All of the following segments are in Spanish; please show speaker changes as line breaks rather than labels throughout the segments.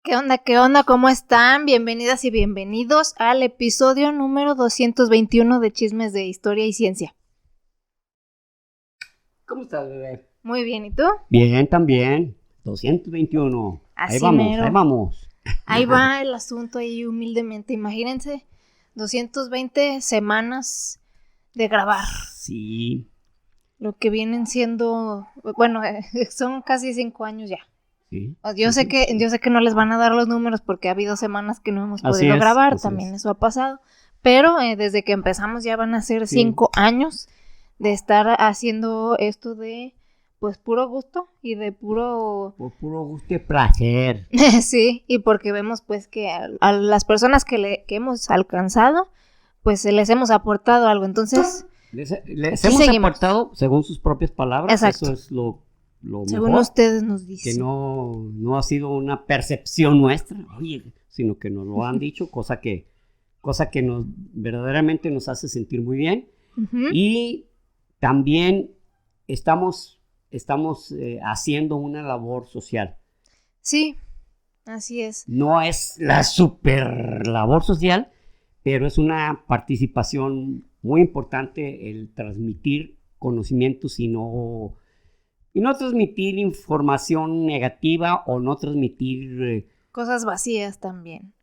¿Qué onda? ¿Qué onda? ¿Cómo están? Bienvenidas y bienvenidos al episodio número 221 de Chismes de Historia y Ciencia.
¿Cómo estás, bebé?
Muy bien, ¿y tú?
Bien, también. 221.
Así
ahí vamos,
mero.
ahí vamos.
Ahí va el asunto ahí humildemente. Imagínense, 220 semanas de grabar.
Sí.
Lo que vienen siendo, bueno, son casi 5 años ya.
Sí.
Yo sé que no les van a dar los números porque ha habido semanas que no hemos podido grabar, también eso ha pasado, pero desde que empezamos ya van a ser 5 años de estar haciendo esto de, pues, puro gusto y de puro...
Por puro gusto y placer.
Sí, y porque vemos pues que a las personas que hemos alcanzado, pues les hemos aportado algo, entonces...
Les hemos aportado, según sus propias palabras.
Exacto.
Eso es lo
según
mejor,
ustedes nos dicen.
que no ha sido una percepción nuestra, sino que nos lo han dicho, cosa que verdaderamente nos hace sentir muy bien.
Uh-huh.
Y también estamos haciendo una labor social.
Sí, así es.
No es la super labor social, pero es una participación muy importante el transmitir conocimientos y no transmitir información negativa o no transmitir
cosas vacías también.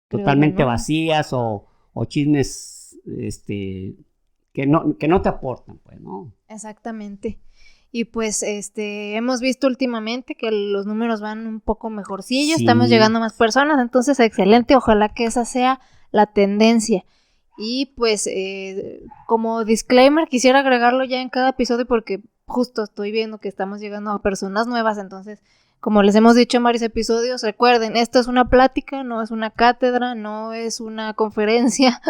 Totalmente vacías o chismes que no te aportan, pues, ¿no?
Exactamente. Y pues hemos visto últimamente que los números van un poco mejorcillos, sí. Estamos llegando a más personas, entonces excelente, ojalá que esa sea la tendencia. Y pues como disclaimer quisiera agregarlo ya en cada episodio porque justo estoy viendo que estamos llegando a personas nuevas, entonces como les hemos dicho en varios episodios, recuerden, esto es una plática, no es una cátedra, no es una conferencia,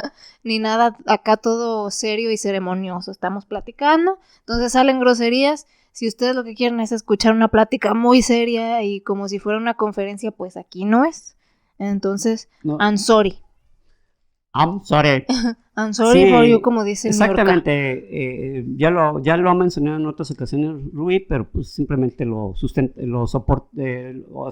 ni nada, acá todo serio y ceremonioso, estamos platicando, entonces salen groserías, si ustedes lo que quieren es escuchar una plática muy seria y como si fuera una conferencia, pues aquí no es, entonces, no. I'm sorry.
I'm sorry.
I'm sorry for you, como dice
exactamente. Ya lo ha mencionado en otras ocasiones Rui, pero pues simplemente o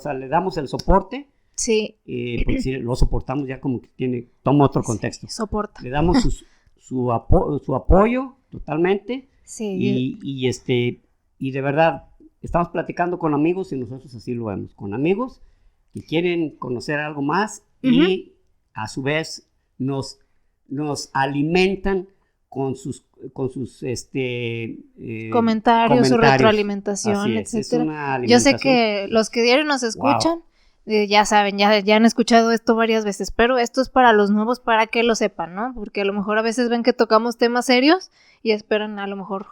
sea, le damos el soporte.
Sí.
Porque si lo soportamos ya como que toma otro contexto.
Sí, soporta.
Le damos su apoyo totalmente.
Sí.
Y de verdad, estamos platicando con amigos y nosotros así lo vemos. Con amigos que quieren conocer algo más y a su vez nos alimentan con sus
comentarios, su retroalimentación, etcétera. Yo sé que los que diario nos escuchan, ya saben, ya han escuchado esto varias veces, pero esto es para los nuevos, para que lo sepan, ¿no? Porque a lo mejor a veces ven que tocamos temas serios y esperan a lo mejor,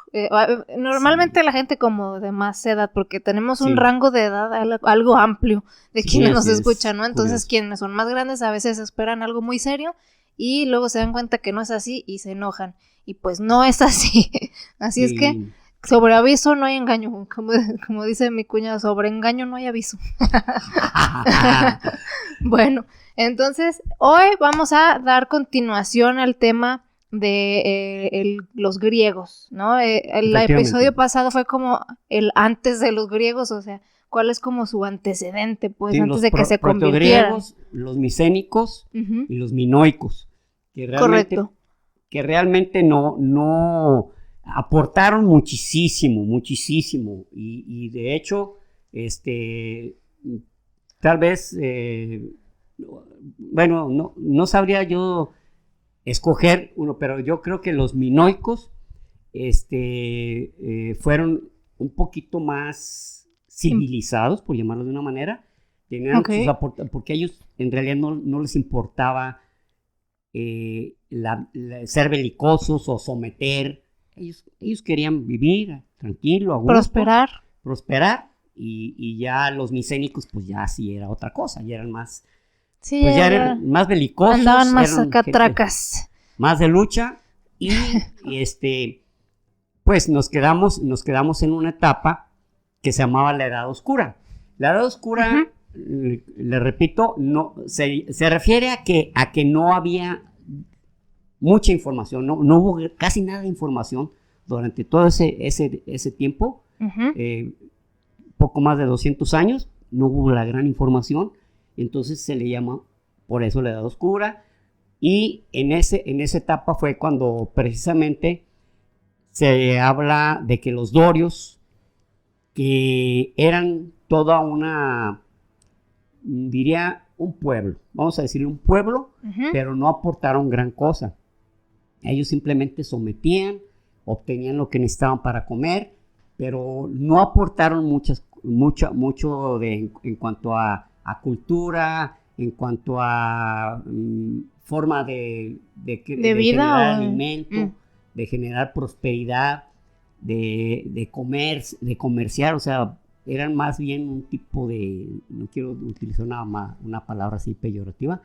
normalmente la gente como de más edad, porque tenemos un rango de edad algo amplio de quienes nos escuchan, ¿no? Entonces quienes son más grandes a veces esperan algo muy serio y luego se dan cuenta que no es así y se enojan. Y pues no es así. Así es que sobre aviso no hay engaño. Como dice mi cuñada, sobre engaño no hay aviso. Bueno, entonces hoy vamos a dar continuación al tema de los griegos, ¿no? El episodio pasado fue como el antes de los griegos, o sea, ¿cuál es como su antecedente, pues, sí, antes de que se convirtieran?
Los micénicos y los minoicos,
correcto,
que realmente no aportaron muchísimo, y de hecho, tal vez, bueno, no sabría yo escoger uno, pero yo creo que los minoicos, fueron un poquito más civilizados, por llamarlo de una manera, tenían porque a ellos en realidad no les importaba ser belicosos o someter. Ellos querían vivir tranquilo, a gusto, prosperar y ya los micénicos pues ya sí era otra cosa, ya eran más,
sí,
pues ya eran más belicosos,
andaban más catracas,
más de lucha y pues nos quedamos en una etapa que se llamaba la Edad Oscura. La Edad Oscura, le repito, no se refiere a que no había mucha información, no hubo casi nada de información durante todo ese tiempo, poco más de 200 años, no hubo la gran información, entonces se le llama, por eso la Edad Oscura, y en esa etapa fue cuando precisamente se habla de que los dorios, que eran toda una, diría, un pueblo, vamos a decirle un pueblo, pero no aportaron gran cosa. Ellos simplemente sometían, obtenían lo que necesitaban para comer, pero no aportaron mucho en cuanto a cultura, en cuanto a forma de generar alimento, de generar prosperidad, de comerciar, o sea, eran más bien un tipo de, no quiero utilizar una palabra así peyorativa,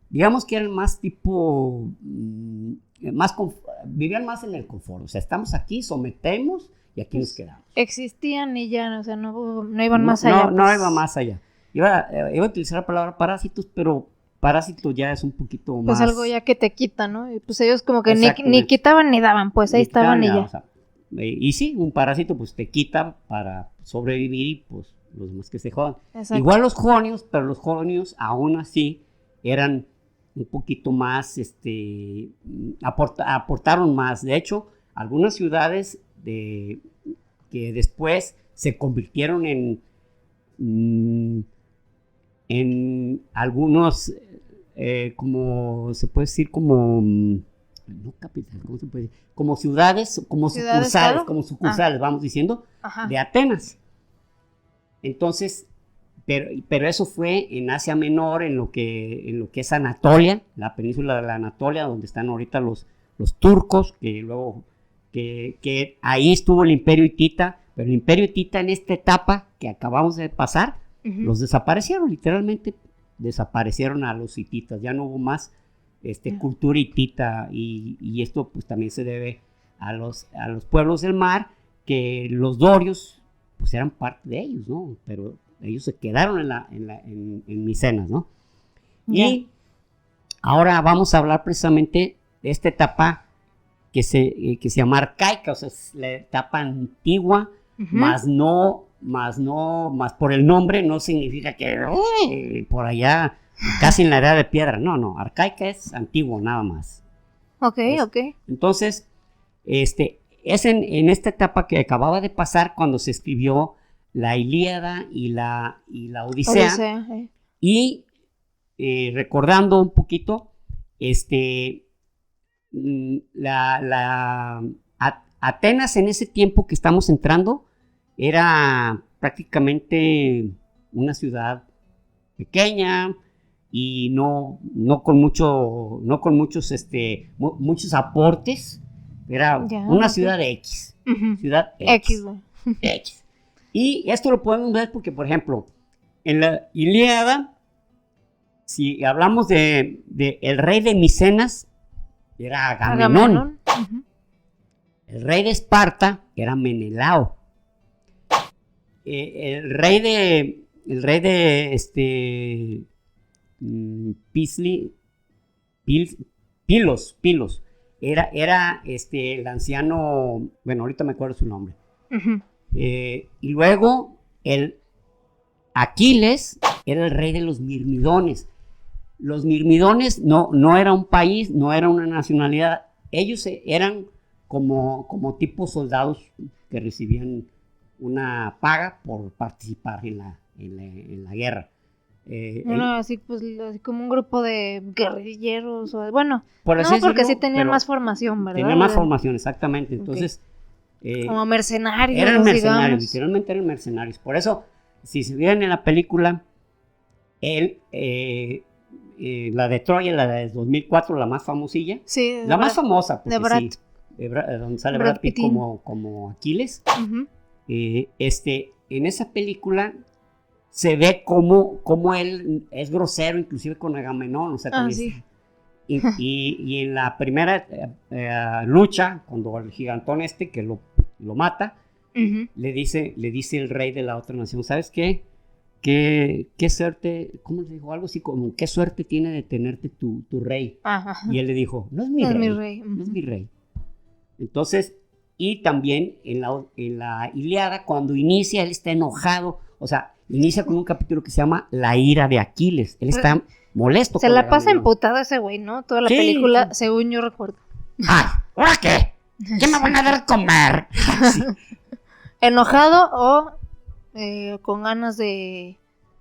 digamos que eran más tipo, vivían más en el confort, o sea, estamos aquí, sometemos y aquí nos quedamos.
Existían y ya, o sea, no iban más allá.
No iba más allá. Iba a utilizar la palabra parásitos, pero parásito ya es un poquito más.
Pues algo ya que te quita, ¿no? Y pues ellos como que ni quitaban ni daban, pues ahí estaban y ya. O sea,
y sí, un parásito pues te quita para sobrevivir y pues los demás que se jodan.
Exacto.
Igual los jonios, pero los jonios aún así eran un poquito más, aportaron más. De hecho, algunas ciudades que después se convirtieron en algunos, como se puede decir, como no capital, ¿cómo se puede decir? Como ciudades, como sucursales, vamos diciendo, de Atenas. Entonces, pero eso fue en Asia Menor, en lo que es Anatolia, la península de la Anatolia, donde están ahorita los turcos, que luego, que ahí estuvo el Imperio Hitita, pero el Imperio Hitita en esta etapa que acabamos de pasar, los desaparecieron, literalmente desaparecieron a los hititas, ya no hubo más cultura hitita, y esto pues también se debe a los pueblos del mar, que los dorios pues eran parte de ellos, ¿no? Pero ellos se quedaron en Micenas, ¿no? Yeah. Y ahora vamos a hablar precisamente de esta etapa que se llama arcaica, o sea, es la etapa antigua, más por el nombre no significa que por allá casi en la edad de piedra, no, arcaica es antiguo nada más.
Ok.
Entonces, es en esta etapa que acababa de pasar cuando se escribió la Ilíada y la Odisea. Y recordando un poquito, Atenas en ese tiempo que estamos entrando era prácticamente una ciudad pequeña y no con muchos aportes. Era una ciudad X. Ciudad X. Y esto lo podemos ver porque, por ejemplo, en la Ilíada, si hablamos de el rey de Micenas, era Agamenón. El rey de Esparta era Menelao. El rey de Pilos era el anciano, bueno, ahorita me acuerdo su nombre. Y luego el Aquiles era el rey de los Mirmidones. Los Mirmidones no era un país, no era una nacionalidad. Ellos eran como tipo soldados que recibían una paga por participar en la guerra.
Así como un grupo de guerrilleros, o bueno,
por así decirlo,
porque sí tenían más formación, ¿verdad?
Tenían más formación, exactamente. Entonces,
como mercenarios,
digamos. Literalmente eran mercenarios. Por eso, si se vieron en la película, la de Troya, la de 2004, la más famosilla, la más famosa, porque donde sale Brad Pitt como Aquiles. En esa película se ve cómo él es grosero, inclusive con Agamenón, o sea, y en la primera lucha, cuando el gigantón que lo mata, le dice el rey de la otra nación, ¿sabes qué? ¿Qué suerte? ¿Cómo le dijo? Algo así como, ¿qué suerte tiene de tenerte tu rey? Y él le dijo, no es mi rey. No es mi rey. Entonces, y también en la Ilíada, cuando inicia, él está enojado. O sea, inicia con un capítulo que se llama La ira de Aquiles. Él está molesto.
Se
con
la pasa
Agamenón.
emputado ese güey, ¿no? Toda la
Sí,
película,
sí.
según yo recuerdo.
¡Ay! ¿Ahora qué? ¿Qué me van a dar a comer? Sí.
Enojado o con ganas de...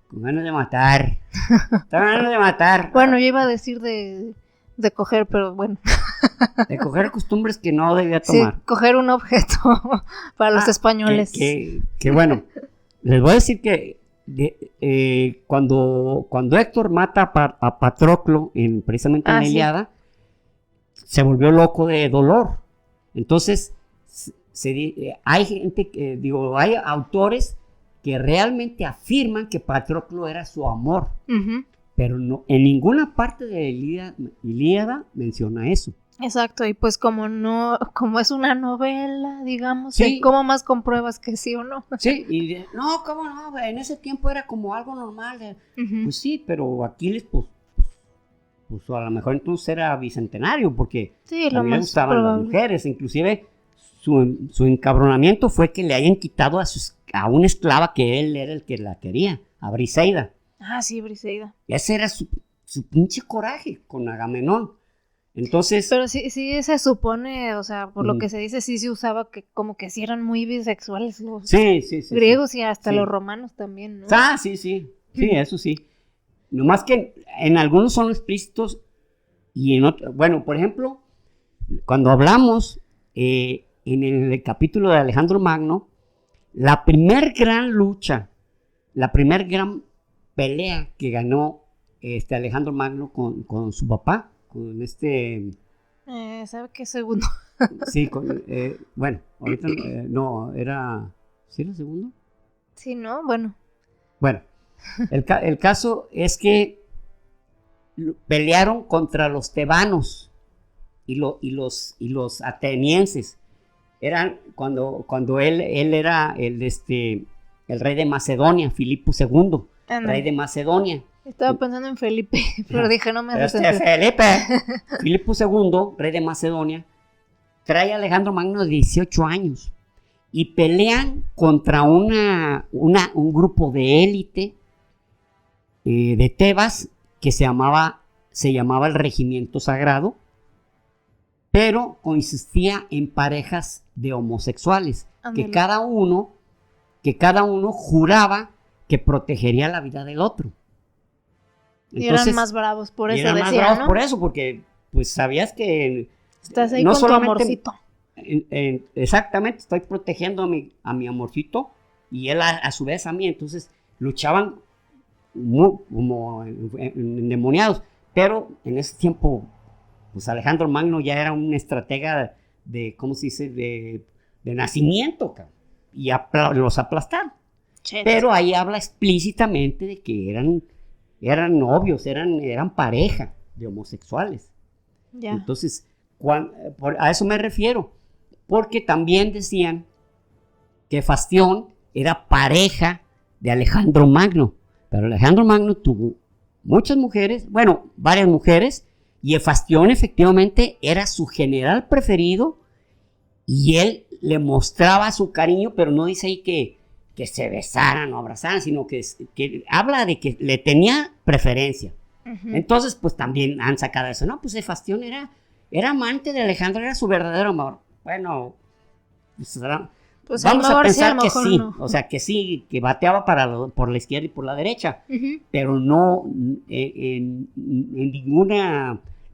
Con ganas de matar. Con ganas de matar.
Bueno, yo iba a decir de coger, pero bueno.
De coger costumbres que no debía
Sí,
tomar.
coger un objeto para los españoles.
Que bueno, les voy a decir que cuando Héctor mata a Patroclo, precisamente en la
Sí.
Ilíada, se volvió loco de dolor. Entonces, hay gente, hay autores que realmente afirman que Patroclo era su amor,
Ujú.
pero no, en ninguna parte de la Ilíada menciona eso.
Exacto, y pues como es una novela, digamos,
Sí.
¿cómo más compruebas que sí o no?
Sí, no, ¿cómo no? En ese tiempo era como algo normal.
Ujú.
Pues sí, pero Aquiles, pues a lo mejor entonces era bicentenario, porque
Sí, lo
a mí le
más
gustaban las
probable.
mujeres. Inclusive su encabronamiento fue que le hayan quitado a una esclava que él era el que la quería, a Briseida.
Ah, sí, Briseida.
Ese era su pinche coraje con Agamenón. Entonces,
Pero sí se supone, o sea, por lo
Ujú.
que se dice, sí se usaba que como que sí eran muy bisexuales los
sí.
griegos y hasta
Sí.
los romanos también, ¿no?
Ah, sí, eso sí. Nomás que en algunos son explícitos y en otros, bueno, por ejemplo, cuando hablamos en el capítulo de Alejandro Magno, la primer gran lucha, la primer gran pelea que ganó Alejandro Magno con su papá, con
¿Sabe qué segundo?
sí, bueno, ahorita no, ¿sí era el segundo?
Sí, ¿no? Bueno.
Bueno, el caso es que pelearon contra los tebanos y los atenienses. Eran cuando él era el rey de Macedonia, Filipo II,
Ándale.
rey de Macedonia.
Estaba pensando en Felipe, pero dije, no me hace
Pero
sentido.
Filipo II, rey de Macedonia, trae a Alejandro Magno de 18 años y pelean contra un grupo de élite de Tebas que se llamaba el Regimiento Sagrado, pero consistía en parejas de homosexuales,
Ándale.
que cada uno juraba que protegería la vida del otro.
Y eran más bravos, por eso
eran más
decía,
bravos
¿no?
por eso, porque pues sabías que
Estás ahí
no
con tu
solamente
amorcito.
exactamente, estoy protegiendo a mi amorcito y él a su vez a mí. Entonces luchaban como endemoniados, pero en ese tiempo pues Alejandro Magno ya era un estratega de ¿cómo se dice? De nacimiento, cabrón, y los aplastaron.
Cheto.
Pero ahí habla explícitamente de que eran novios, eran pareja de homosexuales.
Ya.
Entonces, a eso me refiero, porque también decían que Fastión era pareja de Alejandro Magno, pero Alejandro Magno tuvo muchas mujeres, bueno, varias mujeres, y Fastión efectivamente era su general preferido, y él le mostraba su cariño, pero no dice ahí que se besaran o abrazaran, sino que habla de que le tenía preferencia.
Ujú.
Entonces, pues también han sacado eso. No, pues Fastión era amante de Alejandro, era su verdadero amor. Bueno,
Pues
vamos a
mejor sí,
pensar que
mejor
sí.
no.
O sea, que sí, que bateaba por la izquierda y por la derecha.
Ujú.
Pero no en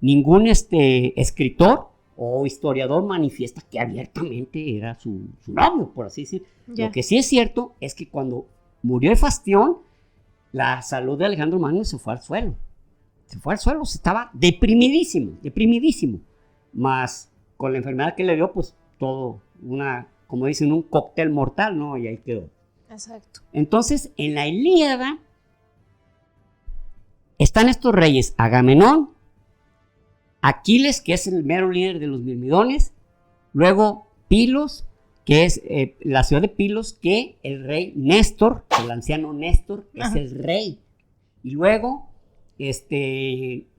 ningún escritor o historiador manifiesta que abiertamente era su novio, por así decir.
Ya.
Lo que sí es cierto es que cuando murió Fastión, la salud de Alejandro Magno se fue al suelo. Estaba deprimidísimo. Más con la enfermedad que le dio, pues todo, como dicen, un cóctel mortal, ¿no? Y ahí quedó.
Exacto.
Entonces, en la Ilíada están estos reyes: Agamenón, Aquiles, que es el mero líder de los mirmidones, luego Pilos, que es la ciudad de Pilos, que el rey Néstor, el anciano Néstor, es el rey. Y luego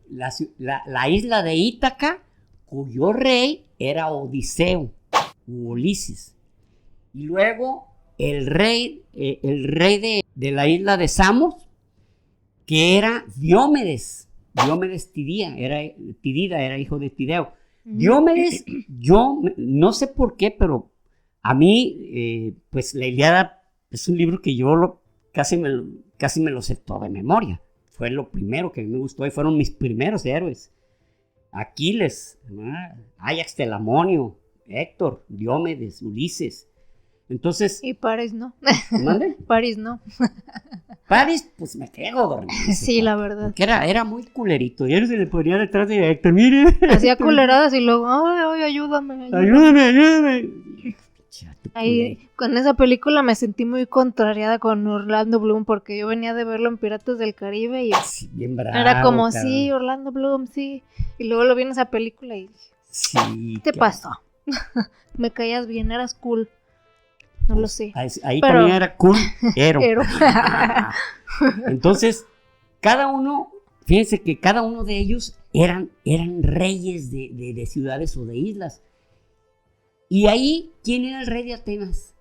la isla de Ítaca, cuyo rey era Odiseo, u Ulises. Y luego el rey de de la isla de Samos, que era Diomedes Tidida, era hijo de Tideo. Diomedes, yo no sé por qué, pero a mí, pues la Ilíada es un libro que yo casi me lo sé todo de memoria. Fue lo primero que me gustó y fueron mis primeros héroes. Aquiles, Ajax Telamonio, Héctor, Diomedes, Ulises. Entonces...
Y París no.
¿Mande?
París no.
París, pues me quedo dormido.
Sí, la verdad.
Porque era muy culerito. Y él se le ponía detrás de Héctor, mire.
Hacía culeradas y luego, ay, ayúdame.
Ayúdame.
Ahí, con esa película me sentí muy contrariada con Orlando Bloom porque yo venía de verlo en Piratas del Caribe y
sí, bien bravo,
era como,
cabrón.
sí, Orlando Bloom, sí. Y luego lo vi en esa película y dije,
sí,
¿qué te pasó? Me caías bien, eras cool. No lo sé.
Ahí pero... también era cool, héroe. Entonces, fíjense que cada uno de ellos eran reyes de ciudades o de islas. Y ahí, ¿quién era el rey de Atenas?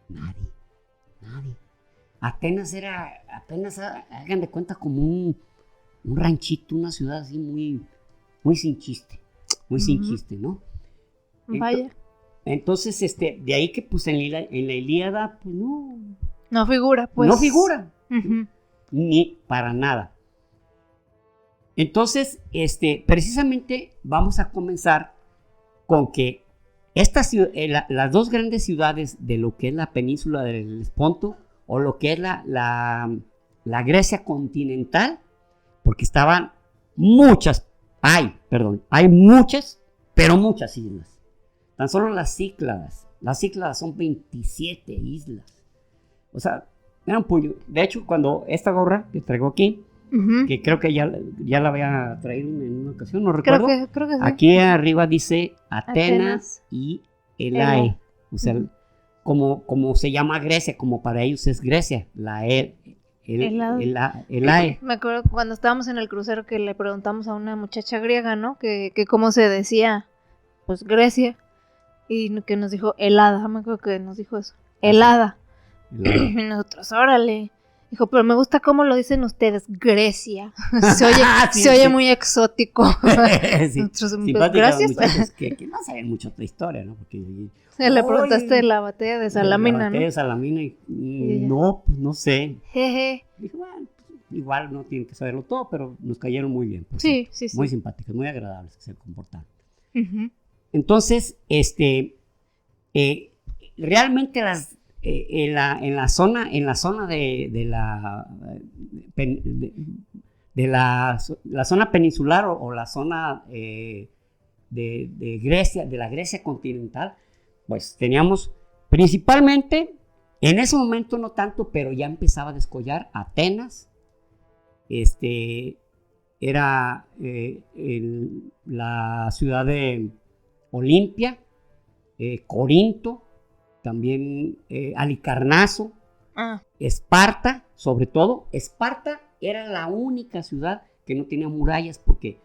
Nadie. Atenas era, apenas hagan de cuenta, como un ranchito, una ciudad así muy sin chiste. Muy sin chiste, ¿no?
Vaya.
Entonces, de ahí que pues en la Ilíada, pues no.
No figura, pues.
No figura. Ni para nada. Entonces, precisamente vamos a comenzar con que las dos grandes ciudades de lo que es la península del Helesponto o lo que es la Grecia continental, porque estaban hay muchas, pero muchas islas. Tan solo las Cícladas son 27 islas. O sea, era un puño. De hecho, cuando esta gorra que traigo aquí, que creo que ya la voy a traer en una ocasión, no recuerdo.
Creo que sí.
Aquí arriba dice Atenas y Elae. O sea, como se llama Grecia, como para ellos es Grecia, Elae.
Me acuerdo cuando estábamos en el crucero que le preguntamos a una muchacha griega, ¿no? Que cómo se decía, pues Grecia. Y que nos dijo helada, me acuerdo que nos dijo eso, helada. Y nosotros, órale. Dijo, pero me gusta cómo lo dicen ustedes, Grecia. Se oye muy exótico.
Sí,
nosotros, pues, gracias.
Que no saben mucho otra historia, ¿no? Porque
le preguntaste de la batalla de Salamina, ¿no?
La batalla de Salamina y no, pues no sé.
Jeje.
Dije, bueno, pues, igual no tienen que saberlo todo, pero nos cayeron muy bien. Pues,
sí.
Muy simpáticos, muy agradables que se comportaron. Entonces, realmente en la zona de la zona peninsular o la zona de Grecia, de la Grecia continental, pues teníamos principalmente, en ese momento no tanto, pero ya empezaba a descollar Atenas, era la ciudad de Olimpia, Corinto, también Halicarnaso, Esparta, sobre todo. Esparta era la única ciudad que no tenía murallas porque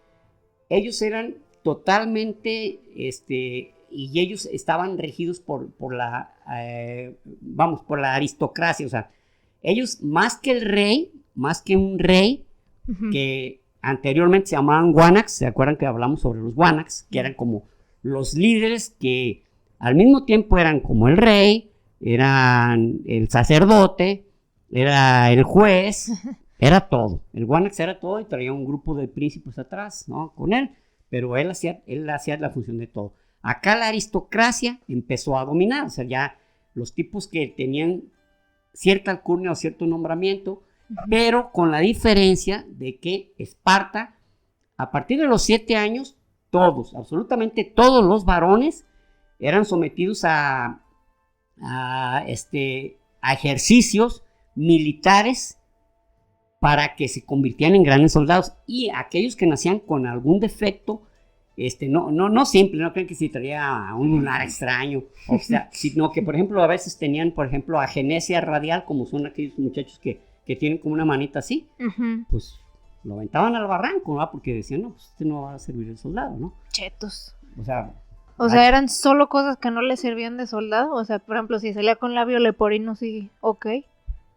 ellos eran totalmente, y ellos estaban regidos por la aristocracia, o sea, ellos más que un rey, que anteriormente se llamaban Wanax, ¿se acuerdan que hablamos sobre los Wanax? Que eran como los líderes que al mismo tiempo eran como el rey, eran el sacerdote, era el juez, era todo. El Wanax era todo y traía un grupo de príncipes atrás, ¿no? Con él, pero él hacía la función de todo. Acá la aristocracia empezó a dominar, o sea, ya los tipos que tenían cierta alcurnia o cierto nombramiento, pero con la diferencia de que Esparta, a partir de los 7 años, absolutamente todos los varones eran sometidos a ejercicios militares para que se convirtieran en grandes soldados, y aquellos que nacían con algún defecto, no simple, no creen que si traía un lunar extraño, o sea, sino que por ejemplo a veces tenían, por ejemplo, agenesia radial, como son aquellos muchachos que tienen como una manita así, pues lo aventaban al barranco, ¿no? Porque decían, no, pues no va a servir el soldado, ¿no?
Chetos.
O
sea, eran solo cosas que no le servían de soldado. O sea, por ejemplo, si salía con labio leporino, sí, ok.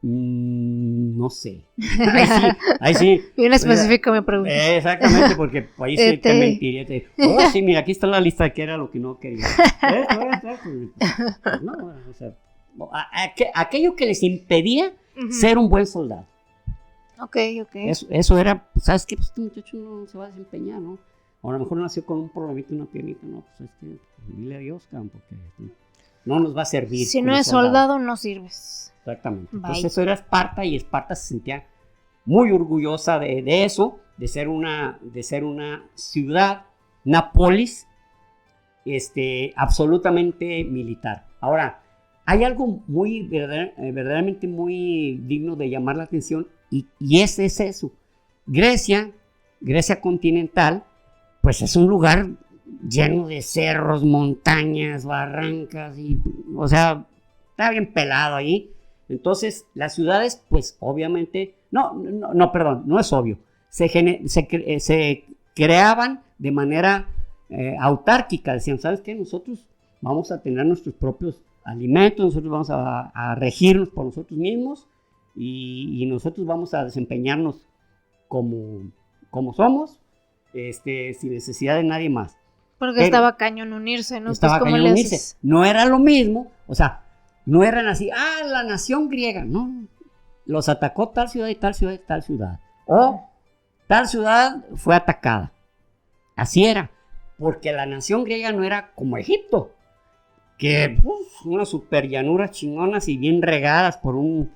No sé. Ahí sí.
Bien específico me pregunta.
Exactamente, porque ahí sí te mentiría. Oh, sí, mira, aquí está la lista de qué era lo que no quería. No, o sea, aquello que les impedía ser un buen soldado.
Ok.
Eso era, ¿sabes qué? Pues este muchacho no se va a desempeñar, ¿no? O a lo mejor nació con un problemita, una piernita, no, pues es que dile adiós, cabrón, porque no nos va a servir.
Si no es soldado, no sirves.
Exactamente.
Bye.
Entonces eso era Esparta, y Esparta se sentía muy orgullosa de eso, de ser una ciudad, una polis, absolutamente militar. Ahora, hay algo muy verdaderamente muy digno de llamar la atención, y es eso. Grecia continental, pues es un lugar lleno de cerros, montañas, barrancas, o sea, está bien pelado ahí. Entonces, las ciudades, pues obviamente, perdón, no es obvio, se creaban de manera autárquica. Decían, ¿sabes qué? Nosotros vamos a tener nuestros propios alimentos, nosotros vamos a regirnos por nosotros mismos, y nosotros vamos a desempeñarnos como somos, sin necesidad de nadie más.
Porque estaba cañón unirse, ¿no?
Estaba
pues,
cañón unirse. No era lo mismo, o sea, no eran así, la nación griega, no. Los atacó tal ciudad y tal ciudad y tal ciudad. O tal ciudad fue atacada. Así era. Porque la nación griega no era como Egipto, que unas super llanuras chingonas y bien regadas por un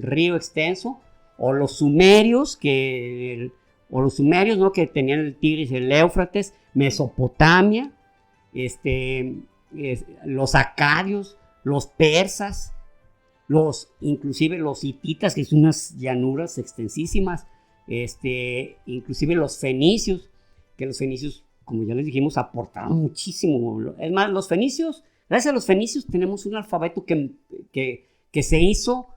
río extenso. O los sumerios, ¿no? Que tenían el Tigris y el Éufrates, Mesopotamia, los acadios, los persas, inclusive los hititas, que son unas llanuras extensísimas, inclusive los fenicios, que los fenicios, como ya les dijimos, aportaban muchísimo. Es más, los fenicios, gracias a los fenicios tenemos un alfabeto que se hizo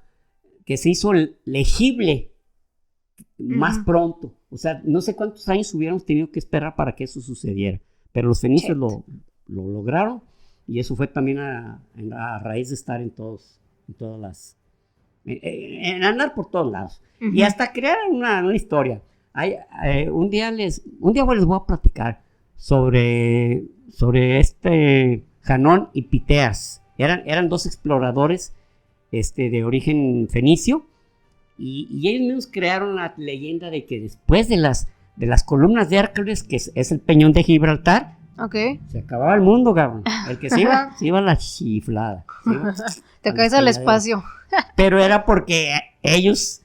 legible más pronto. O sea, no sé cuántos años hubiéramos tenido que esperar para que eso sucediera, pero los fenicios lo lograron, y eso fue también a raíz de estar en andar por todos lados, y hasta crear una historia. Un día les voy a platicar sobre Janón y Piteas. Eran dos exploradores de origen fenicio, y ellos mismos crearon la leyenda de que después de las columnas de Hércules, que es el peñón de Gibraltar, se acababa el mundo, cabrón. El que se iba a la chiflada.
Te caes al espacio.
Pero era porque ellos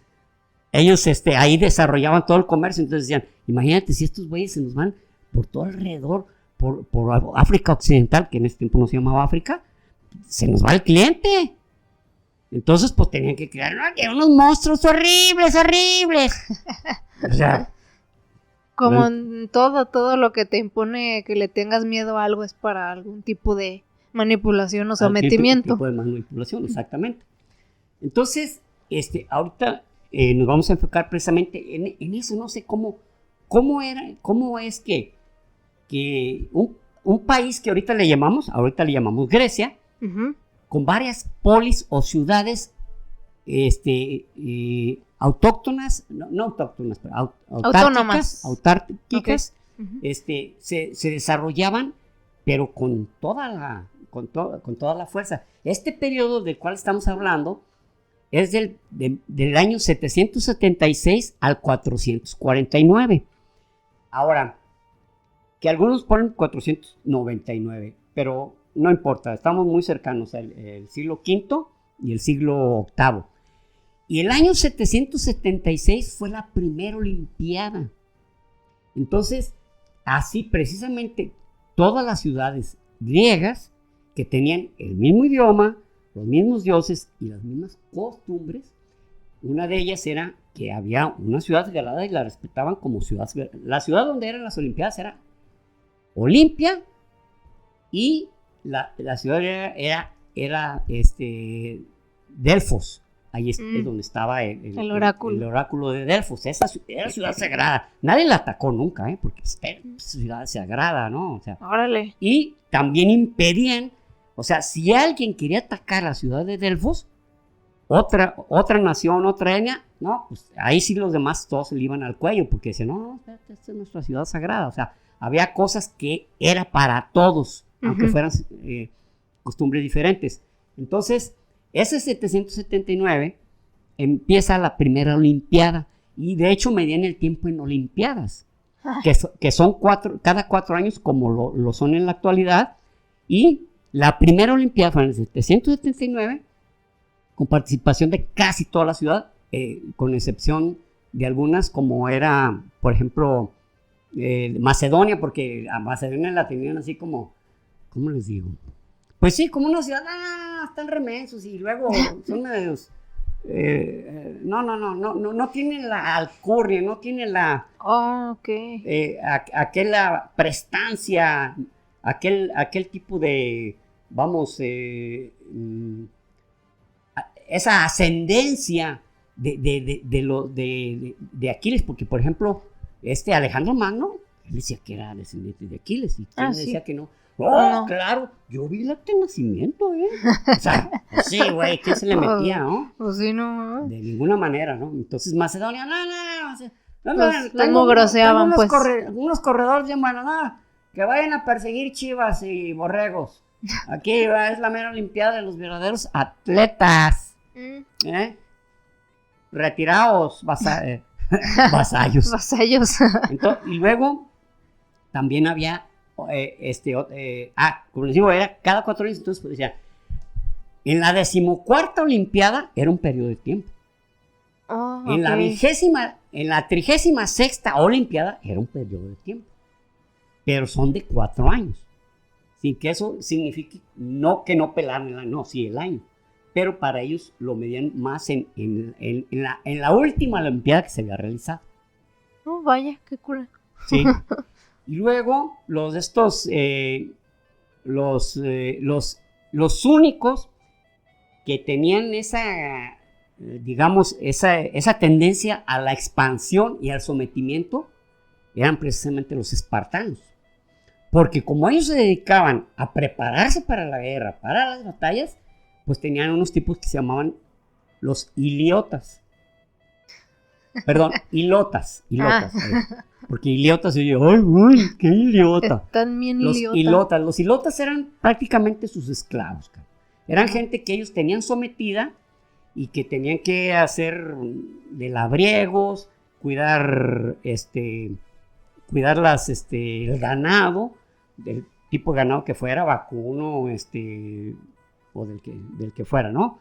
ahí desarrollaban todo el comercio. Entonces decían, imagínate si estos güeyes se nos van por todo alrededor, por África Occidental, que en ese tiempo no se llamaba África, se nos va el cliente. Entonces, pues tenían que crear unos monstruos horribles. O sea,
como en todo lo que te impone que le tengas miedo a algo es para algún tipo de manipulación o sometimiento.
Tipo de manipulación, exactamente. Entonces, ahorita nos vamos a enfocar precisamente en eso. No sé cómo es que un país que ahorita le llamamos Grecia, con varias polis o ciudades autóctonas, no autóctonas, pero autárquicas, se desarrollaban, pero con toda la fuerza. Este periodo del cual estamos hablando es del año 776 al 449. Ahora, que algunos ponen 499, pero no importa, estamos muy cercanos al siglo V y el siglo VIII. Y el año 776 fue la primera Olimpiada. Entonces, así precisamente todas las ciudades griegas que tenían el mismo idioma, los mismos dioses y las mismas costumbres, una de ellas era que había una ciudad sagrada y la respetaban como ciudad. La ciudad donde eran las Olimpiadas era Olimpia, y la ciudad era Delfos. Ahí es donde estaba el oráculo de Delfos. Esa era ciudad sagrada. Nadie la atacó nunca, porque es ciudad sagrada, ¿no? O sea,
órale.
Y también impedían, o sea, si alguien quería atacar la ciudad de Delfos, otra nación, otra etnia, no, pues ahí sí los demás todos se le iban al cuello, porque decían, no, espérate, esta es nuestra ciudad sagrada. O sea, había cosas que era para todos, aunque fueran costumbres diferentes. Entonces, ese 779 empieza la primera Olimpiada, y de hecho medían el tiempo en Olimpiadas, que son cada 4 años, como lo son en la actualidad, y la primera Olimpiada fue en el 779, con participación de casi toda la ciudad, con excepción de algunas, como era, por ejemplo, Macedonia, porque a Macedonia la tenían así como, ¿cómo les digo? Pues sí, como una ciudad, están remensos, y luego son medios, no tienen la alcurnia, no tienen la, aquella prestancia, aquel tipo de, vamos, esa ascendencia de Aquiles, porque por ejemplo, Alejandro Magno, él decía que era descendiente de Aquiles, y quién decía que no. No, claro, yo vi el acta de nacimiento, O sea, pues sí, güey, ¿quién se le metía, no?
Pues sí, no.
De ninguna manera, ¿no? Entonces Macedonia,
no groseaban, pues.
Unos corredores bien buenos, que vayan a perseguir chivas y borregos. Aquí es la mera olimpiada de los verdaderos atletas. Retiraos, vasallos.
Vasallos.
Entonces, y luego también había, como les digo, era cada 4 años. Entonces, pues decía, en la 14ª Olimpiada era un periodo de tiempo. En la 36ª Olimpiada era un periodo de tiempo. Pero son de 4 años. Sin que eso signifique que no pelaran el año, no, sí el año. Pero para ellos lo medían más en la última Olimpiada que se había realizado.
Oh, vaya, qué cool.
Sí. Y luego los únicos que tenían esa, digamos, esa tendencia a la expansión y al sometimiento eran precisamente los espartanos. Porque como ellos se dedicaban a prepararse para la guerra, para las batallas, pues tenían unos tipos que se llamaban los iliotas. Perdón, ilotas. Porque iliotas, oye, ¡ay, güey, qué iliota!
Están bien
iliotas. Los ilotas eran prácticamente sus esclavos, cara. Eran gente que ellos tenían sometida y que tenían que hacer de labriegos, cuidar el ganado, del tipo de ganado que fuera, vacuno, o del que fuera, ¿no?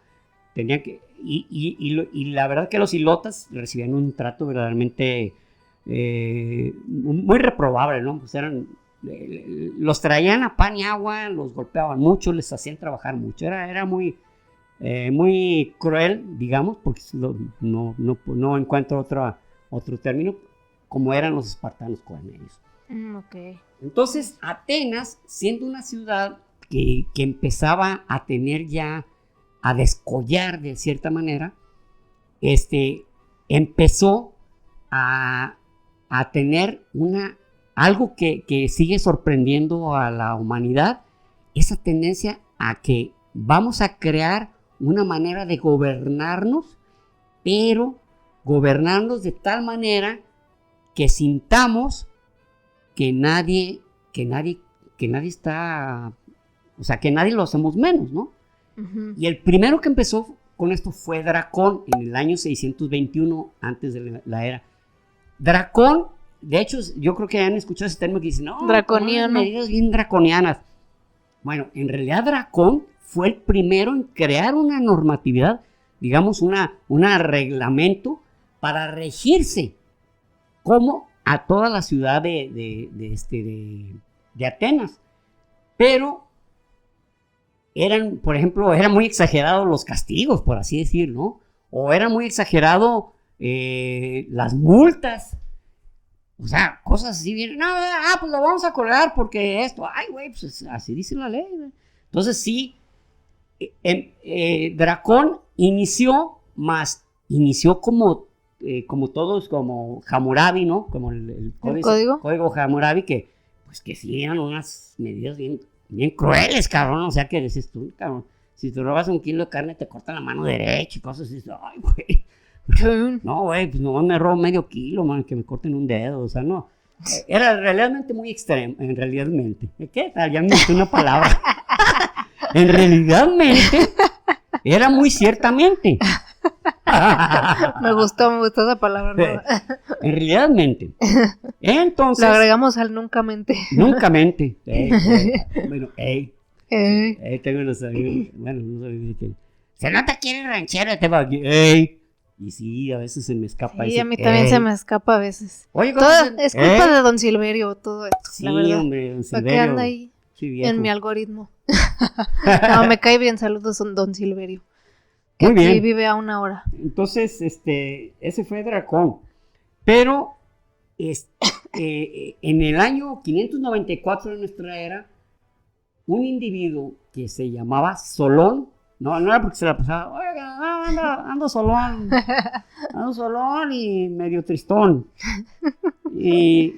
Tenían que, y la verdad que los ilotas recibían un trato verdaderamente muy reprobable, ¿no? Pues los traían a pan y agua, los golpeaban mucho, les hacían trabajar mucho, era muy cruel, digamos, porque no encuentro otro término, como eran los espartanos con ellos.
Okay.
Entonces, Atenas, siendo una ciudad que empezaba a tener ya, a descollar de cierta manera, empezó a tener algo que sigue sorprendiendo a la humanidad, esa tendencia a que vamos a crear una manera de gobernarnos, pero gobernarnos de tal manera que sintamos que nadie está, o sea, que nadie lo hacemos menos, ¿no? Uh-huh. Y el primero que empezó con esto fue Dracón en el año 621 antes de la era. Dracón, de hecho, yo creo que han escuchado ese término que dicen, no,
draconiano,
medidas bien draconianas. Bueno, en realidad Dracón fue el primero en crear una normatividad, digamos, un reglamento para regirse como a toda la ciudad de Atenas. Pero por ejemplo, eran muy exagerados los castigos, por así decir, ¿no? O era muy exagerado las multas. O sea, cosas así bien, pues lo vamos a colgar porque esto, ay, güey, pues así dice la ley, güey. Entonces sí, Dracón inició como todos, como Hammurabi, ¿no? Como el código Hammurabi, que sí eran unas medidas bien crueles, cabrón. O sea, que dices tú, cabrón, Si te robas 1 kilo de carne, te cortan la mano derecha y cosas así. Ay, güey. No, güey, pues nomás me robo medio kilo, man, que me corten un dedo, o sea, no. Era realmente muy extremo, en realidadmente. ¿Qué tal? Ya me metí una palabra. En realidadmente, era muy ciertamente.
Me gustó esa palabra nueva.
En realidadmente. Entonces.
Lo agregamos al nunca mente.
Nunca mente. Bueno, tengo unos amigos. Bueno, no sé qué. Se nota que eres ranchero, te va aquí. Y sí, a veces se me escapa.
Sí, a mí también se me escapa a veces.
Oye,
es culpa de don Silverio todo esto,
sí,
la verdad.
Hombre, don Silverio.
¿Para qué anda ahí en mi algoritmo? No, me cae bien, saludos a don Silverio. Que
muy bien.
Aquí vive a 1 hora.
Entonces, ese fue Dracón. Pero, en el año 594 de nuestra era, un individuo que se llamaba Solón, no era porque se la pasaba, oiga, ando solón y medio tristón. Y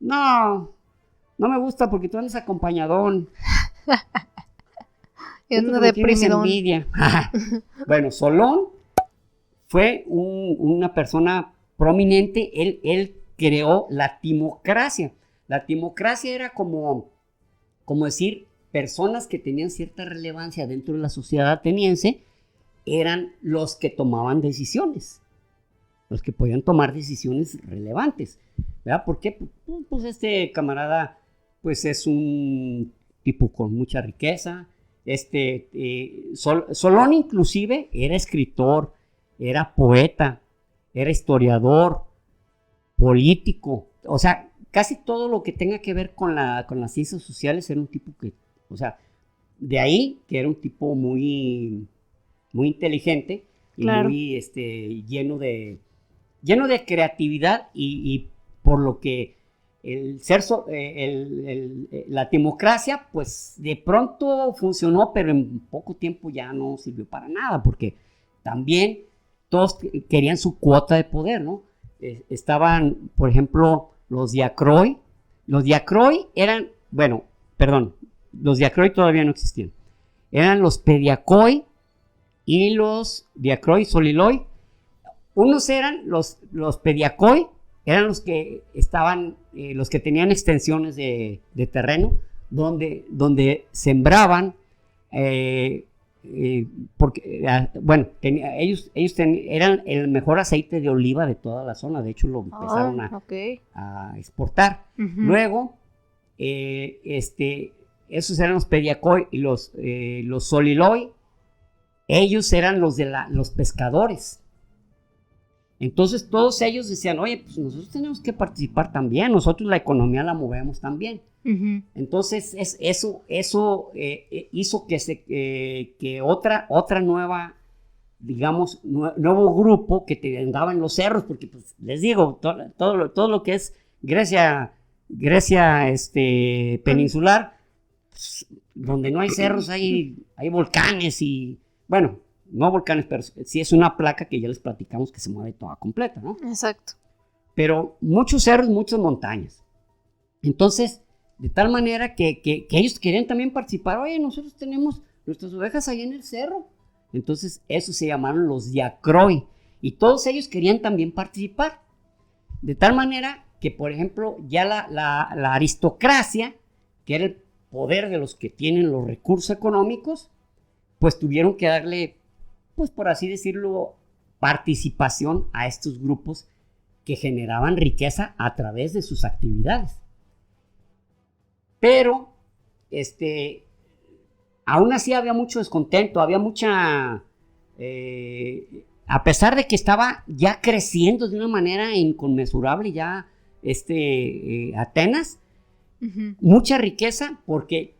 no me gusta porque tú andas acompañadón.
Y ando deprimido.
Bueno, Solón fue una persona prominente. Él creó la timocracia. La timocracia era como decir, personas que tenían cierta relevancia dentro de la sociedad ateniense eran los que tomaban decisiones, los que podían tomar decisiones relevantes, ¿verdad? ¿Por qué? Pues este camarada, pues es un tipo con mucha riqueza. Solón inclusive era escritor, era poeta, era historiador, político, o sea, casi todo lo que tenga que ver con las ciencias sociales era un tipo que, o sea, de ahí que era un tipo muy, muy inteligente y claro, muy lleno de creatividad y por lo que la timocracia, pues de pronto funcionó, pero en poco tiempo ya no sirvió para nada, porque también todos querían su cuota de poder, ¿no? Estaban, por ejemplo, los diacroi. Los diacroi eran, los diacroi todavía no existían. Eran los pediacoi y los diacroi soliloi. Unos eran los pediacoi, eran los que estaban, los que tenían extensiones de terreno, donde sembraban, porque, ellos eran el mejor aceite de oliva de toda la zona. De hecho, lo empezaron a exportar. Uh-huh. Luego, esos eran los pediacoi y los soliloi. Ellos eran los pescadores. Entonces todos ellos decían, oye, pues nosotros tenemos que participar también, nosotros la economía la movemos también. Uh-huh. Entonces eso hizo que otra nueva, digamos, nuevo grupo que te andaba en los cerros, porque pues les digo, todo lo que es Grecia peninsular, pues, donde no hay cerros hay volcanes y, bueno, no volcanes, pero sí es una placa que ya les platicamos que se mueve toda completa, ¿no?
Exacto.
Pero muchos cerros, muchas montañas. Entonces, de tal manera que ellos querían también participar. Oye, nosotros tenemos nuestras ovejas ahí en el cerro. Entonces, eso se llamaron los diacroi. Y todos ellos querían también participar. De tal manera que, por ejemplo, ya la aristocracia, que era el poder de los que tienen los recursos económicos, pues tuvieron que darle, pues por así decirlo, participación a estos grupos que generaban riqueza a través de sus actividades. Pero, aún así había mucho descontento, había mucha, a pesar de que estaba ya creciendo de una manera inconmensurable ya, Atenas, uh-huh, mucha riqueza, porque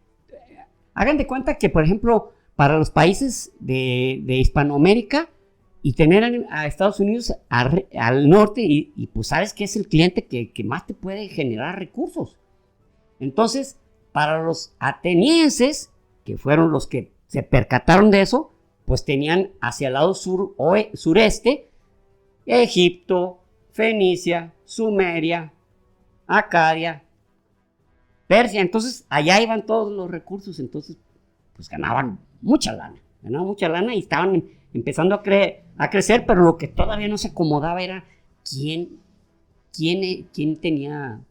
hagan de cuenta que, por ejemplo, para los países de Hispanoamérica y tener a Estados Unidos al norte, y pues sabes que es el cliente que más te puede generar recursos. Entonces, para los atenienses, que fueron los que se percataron de eso, pues tenían hacia el lado sureste, Egipto, Fenicia, Sumeria, Acadia, Persia. Entonces, allá iban todos los recursos, entonces pues ganaban mucha lana, ganaba mucha lana y estaban empezando a crecer, pero lo que todavía no se acomodaba era quién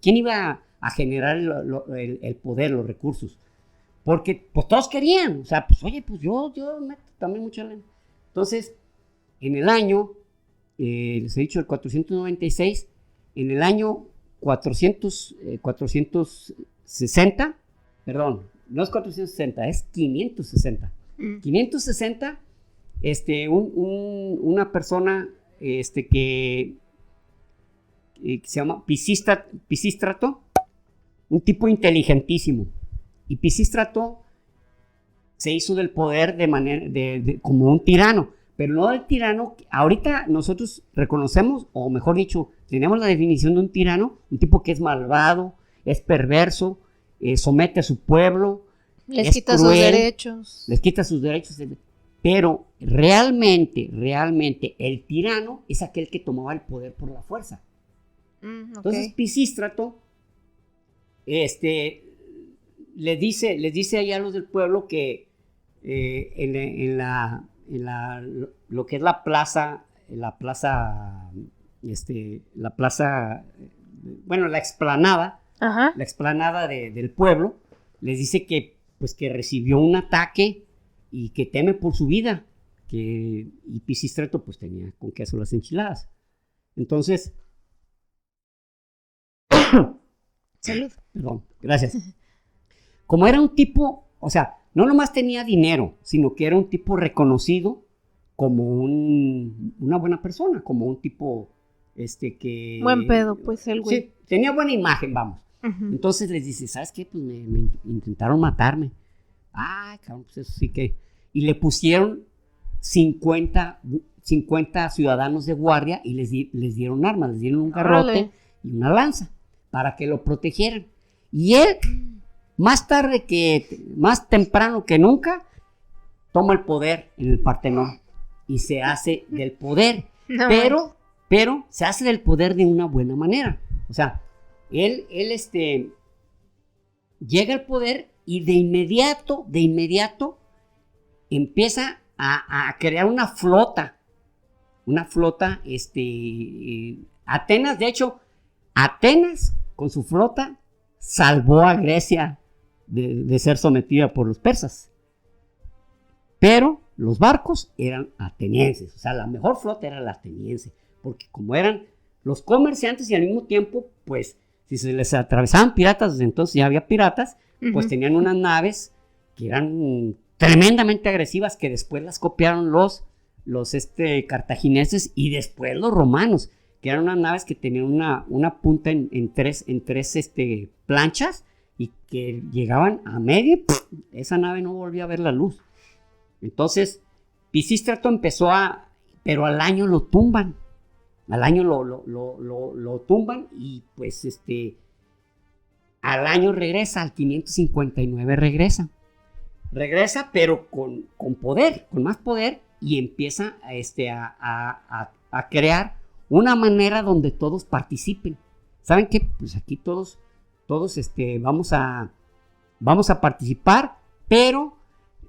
iba a generar el poder, los recursos. Porque pues todos querían, o sea, pues oye, pues yo meto también mucha lana. Entonces, en el año, les he dicho el 496, en el año 460, perdón, no es 460, es 560. 560, una persona que se llama Pisístrato, un tipo inteligentísimo. Y Pisístrato se hizo del poder de manera como un tirano, pero no el tirano. Ahorita nosotros reconocemos, o mejor dicho, tenemos la definición de un tirano, un tipo que es malvado, es perverso, somete a su pueblo,
les quita sus
derechos. Pero realmente el tirano es aquel que tomaba el poder por la fuerza.
Okay.
Entonces Pisístrato les dice allá a los del pueblo que lo que es la plaza, bueno, la explanada,
ajá,
la explanada del pueblo, les dice que pues que recibió un ataque y que teme por su vida, y Pisístrato pues tenía con queso las enchiladas. Entonces,
salud.
Perdón, gracias. Como era un tipo, o sea, no nomás tenía dinero, sino que era un tipo reconocido como una buena persona, como un tipo que...
Buen pedo, pues, el güey.
Sí, tenía buena imagen, vamos.
Uh-huh.
Entonces les dice, ¿sabes qué? Pues me intentaron matarme. Ay, cabrón, pues eso sí que... Y le pusieron 50 ciudadanos de guardia y les dieron armas, les dieron un garrote y una lanza para que lo protegieran. Y él, más temprano que nunca, toma el poder en el Partenón y se hace del poder. No, pero se hace del poder de una buena manera. O sea, él llega al poder y de inmediato empieza a crear una flota. Atenas, de hecho, con su flota salvó a Grecia de ser sometida por los persas. Pero los barcos eran atenienses, o sea, la mejor flota era la ateniense, porque como eran los comerciantes y al mismo tiempo, pues, si se les atravesaban piratas, desde entonces ya había piratas, uh-huh, pues tenían unas naves que eran tremendamente agresivas, que después las copiaron los cartagineses y después los romanos, que eran unas naves que tenían una punta en tres planchas y que llegaban a medio y esa nave no volvía a ver la luz. Entonces Pisístrato empezó pero al año lo tumban, lo tumban y pues al año regresa, al 559 regresa pero con poder, con más poder, y empieza a crear una manera donde todos participen. ¿Saben qué? Pues aquí todos vamos a participar, pero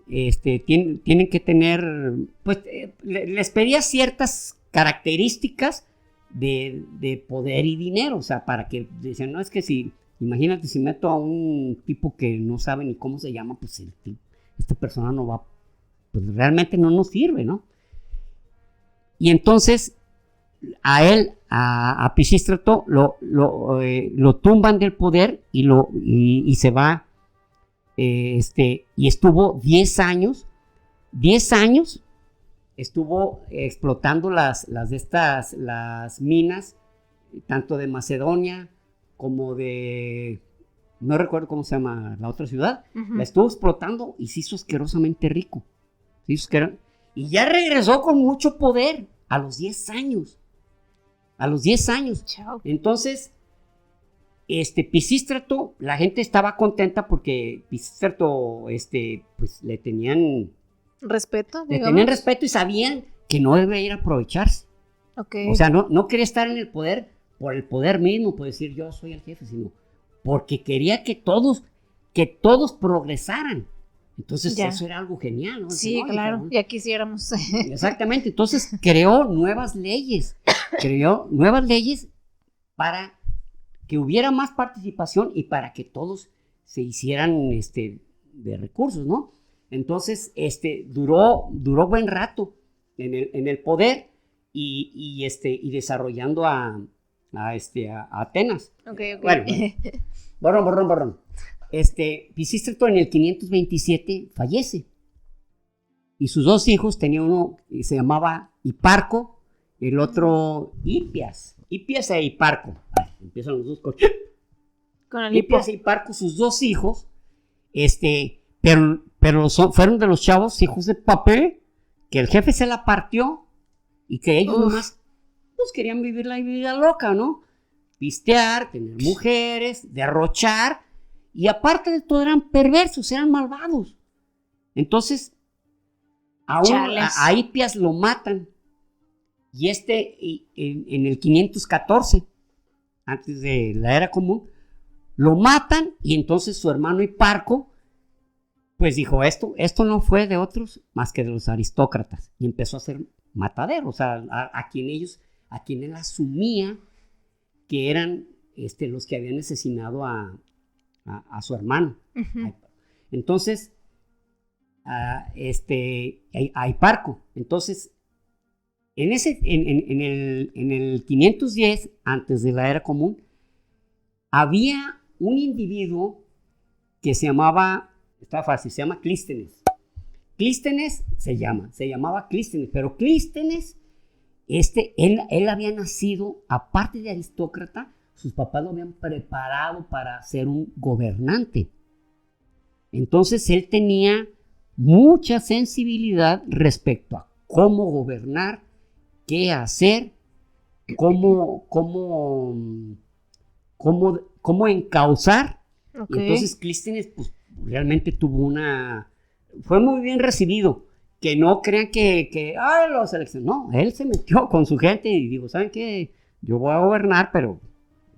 tienen que tener, pues les pedía ciertas características de poder y dinero, o sea, para que decían, no, es que imagínate si meto a un tipo que no sabe ni cómo se llama, pues esta persona no va, pues realmente no nos sirve, ¿no? Y entonces a Pisístrato lo tumban del poder y se va, y estuvo 10 años estuvo explotando las minas, tanto de Macedonia como de, no recuerdo cómo se llama la otra ciudad, uh-huh, la estuvo explotando y se hizo asquerosamente rico. Y ya regresó con mucho poder a los 10 años.
Chao.
Entonces, Pisístrato, la gente estaba contenta porque Pisístrato, pues le tenían
respeto,
y sabían que no debía ir a aprovecharse.
Okay.
O sea, no quería estar en el poder por el poder mismo, por decir yo soy el jefe, sino porque quería que todos progresaran. Entonces
Ya.
eso era algo genial, ¿no?
Sí,
Dicen, "Oye,
claro,
cabrón".
ya quisiéramos.
Exactamente, entonces creó nuevas leyes para que hubiera más participación y para que todos se hicieran de recursos, ¿no? Entonces, duró buen rato en el poder y desarrollando a Atenas.
Ok.
Bueno, borrón. Pisístrato en el 527 fallece. Y sus dos hijos, tenía uno que se llamaba Hiparco, el otro Hipias. Hipias e Hiparco. Empiezan los dos con
Con el hipo.
Hipias e Hiparco, sus dos hijos, pero fueron de los chavos hijos de papel, que el jefe se la partió y que ellos nomás pues, querían vivir la vida loca, ¿no? Pistear, tener mujeres, derrochar, y aparte de todo eran perversos, eran malvados. Entonces, a Hipias lo matan, y en el 514, antes de la era común, lo matan, y entonces su hermano Hiparco, pues dijo, esto no fue de otros más que de los aristócratas, y empezó a hacer mataderos, o sea, a quien él asumía que eran los que habían asesinado a su hermano.
Uh-huh.
Entonces, a Hiparco. Entonces, en el 510, antes de la era común, había un individuo que se llamaba, está fácil, se llama Clístenes. Clístenes se llamaba Clístenes, pero Clístenes, él había nacido, aparte de aristócrata, sus papás lo habían preparado para ser un gobernante. Entonces él tenía mucha sensibilidad respecto a cómo gobernar, qué hacer, cómo encauzar.
Okay.
Y entonces Clístenes pues, realmente fue muy bien recibido. Que no crean que los eleccionó. No, él se metió con su gente y dijo, ¿saben qué? Yo voy a gobernar, pero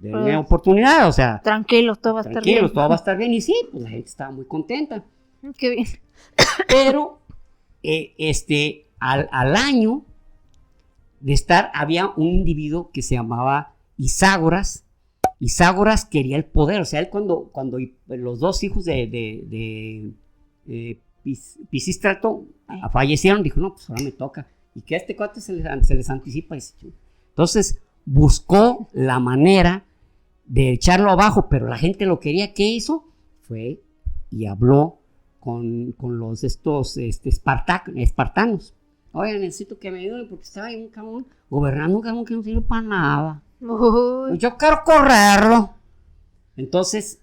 denme oportunidad, o sea.
Tranquilos, todo va a estar bien.
Tranquilos, todo va a estar bien. Y sí, pues la gente estaba muy contenta.
Qué bien.
Pero, al año de estar, había un individuo que se llamaba Iságoras. Iságoras quería el poder, o sea, él cuando los dos hijos de Pisístrato fallecieron, dijo, no, pues ahora me toca. Y que a este cuate se les anticipa. Entonces, buscó la manera de echarlo abajo, pero la gente lo quería. ¿Qué hizo? Fue y habló con los espartanos. Oye, necesito que me ayuden porque estaba ahí un cabrón gobernando un cabrón que no sirve para nada.
Uy.
Yo quiero correrlo. Entonces,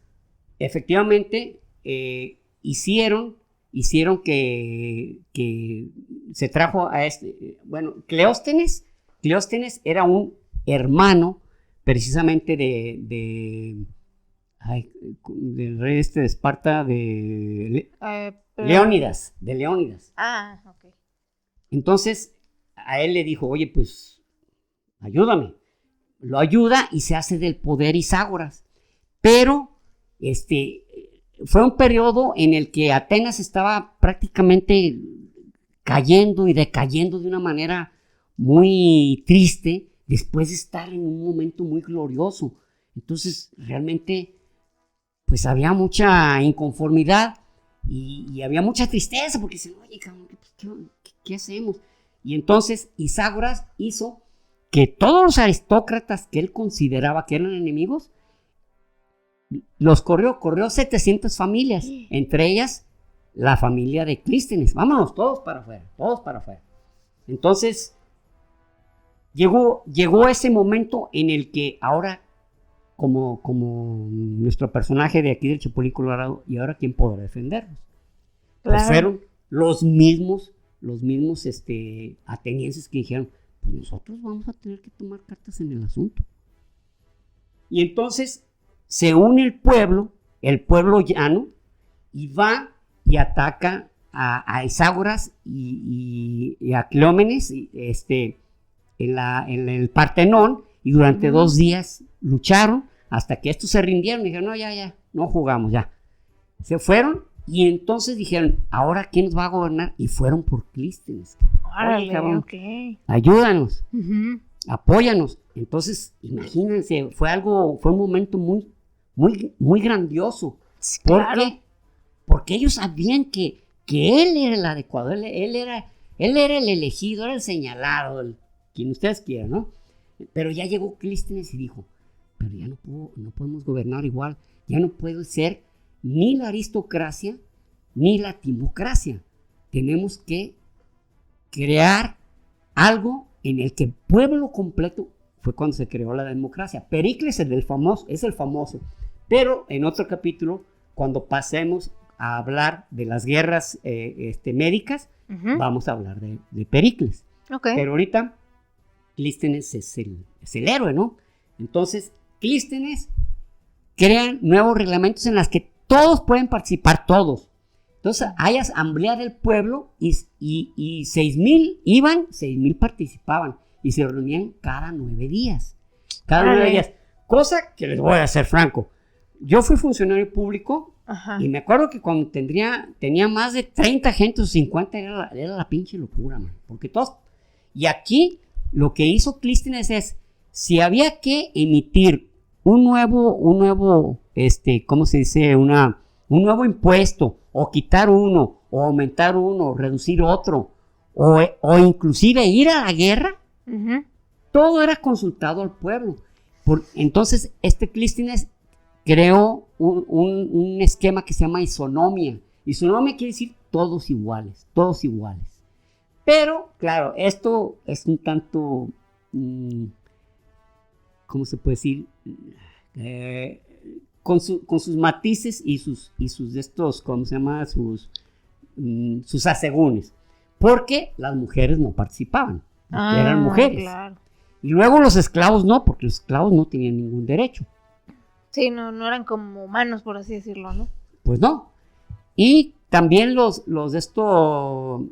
efectivamente, hicieron que se trajo a Cleóstenes era un hermano precisamente del rey de Esparta, Leónidas.
Ah, ok.
Entonces, a él le dijo, oye, pues, ayúdame. Lo ayuda y se hace del poder Iságoras. Pero, fue un periodo en el que Atenas estaba prácticamente cayendo y decayendo de una manera muy triste después de estar en un momento muy glorioso. Entonces, realmente, pues había mucha inconformidad y había mucha tristeza porque dicen, oye, cabrón, ¿qué hacemos? Y entonces Iságoras hizo que todos los aristócratas que él consideraba que eran enemigos, los corrió 700 familias, entre ellas la familia de Clístenes. Vámonos, todos para afuera. Entonces, llegó ese momento en el que ahora, como nuestro personaje de aquí del Chapulín Colorado, ¿y ahora quién podrá defendernos?
Claro.
Pues fueron los mismos atenienses que dijeron, pues nosotros vamos a tener que tomar cartas en el asunto. Y entonces se une el pueblo llano, y va y ataca a Iságoras y a Cleómenes en el Partenón, y durante 2 días lucharon hasta que estos se rindieron y dijeron, no, ya, no jugamos, ya. Se fueron Y entonces dijeron, ¿ahora quién nos va a gobernar? Y fueron por Clístenes.
Órale,
cabrón,
ok.
ayúdanos,
Ujú.
apóyanos. Entonces, imagínense, fue un momento muy, muy, muy grandioso.
Sí,
¿Por
claro.
qué? Porque ellos sabían que él era el adecuado, él era el elegido, era el señalado, quien ustedes quieran, ¿no? Pero ya llegó Clístenes y dijo, pero ya no podemos gobernar igual, ya no puede ser ni la aristocracia ni la timocracia. Tenemos que crear algo en el que el pueblo completo, fue cuando se creó la democracia. Pericles es el famoso, pero en otro capítulo, cuando pasemos a hablar de las guerras médicas,
Ujú.
vamos a hablar de Pericles.
Ok.
Pero ahorita Clístenes es el héroe, ¿no? Entonces, Clístenes crean nuevos reglamentos en los que todos pueden participar, todos. Entonces, hay asamblea del pueblo y 6,000 iban, 6,000 participaban y se reunían cada 9 días. Cada
Órale.
9 días. Cosa que les voy a ser franco. Yo fui funcionario público
Ajá.
y me acuerdo que cuando tenía más de 30 gente o 50 era la pinche locura, man. Porque todos. Y aquí lo que hizo Clístenes es, si había que emitir un nuevo, ¿cómo se dice? Un nuevo impuesto, o quitar uno, o aumentar uno, o reducir otro, o inclusive ir a la guerra,
Ujú.
todo era consultado al pueblo. Entonces, Clístenes creó un esquema que se llama isonomia. Isonomia quiere decir todos iguales, todos iguales. Pero, claro, esto es un tanto, ¿cómo se puede decir? Con sus matices y sus de estos, ¿cómo se llama? Sus asegúnes. Porque las mujeres no participaban, eran mujeres.
Claro.
Y luego los esclavos no, porque los esclavos no tenían ningún derecho.
Sí, no eran como humanos, por así decirlo, ¿no?
Pues no. Y también los de esto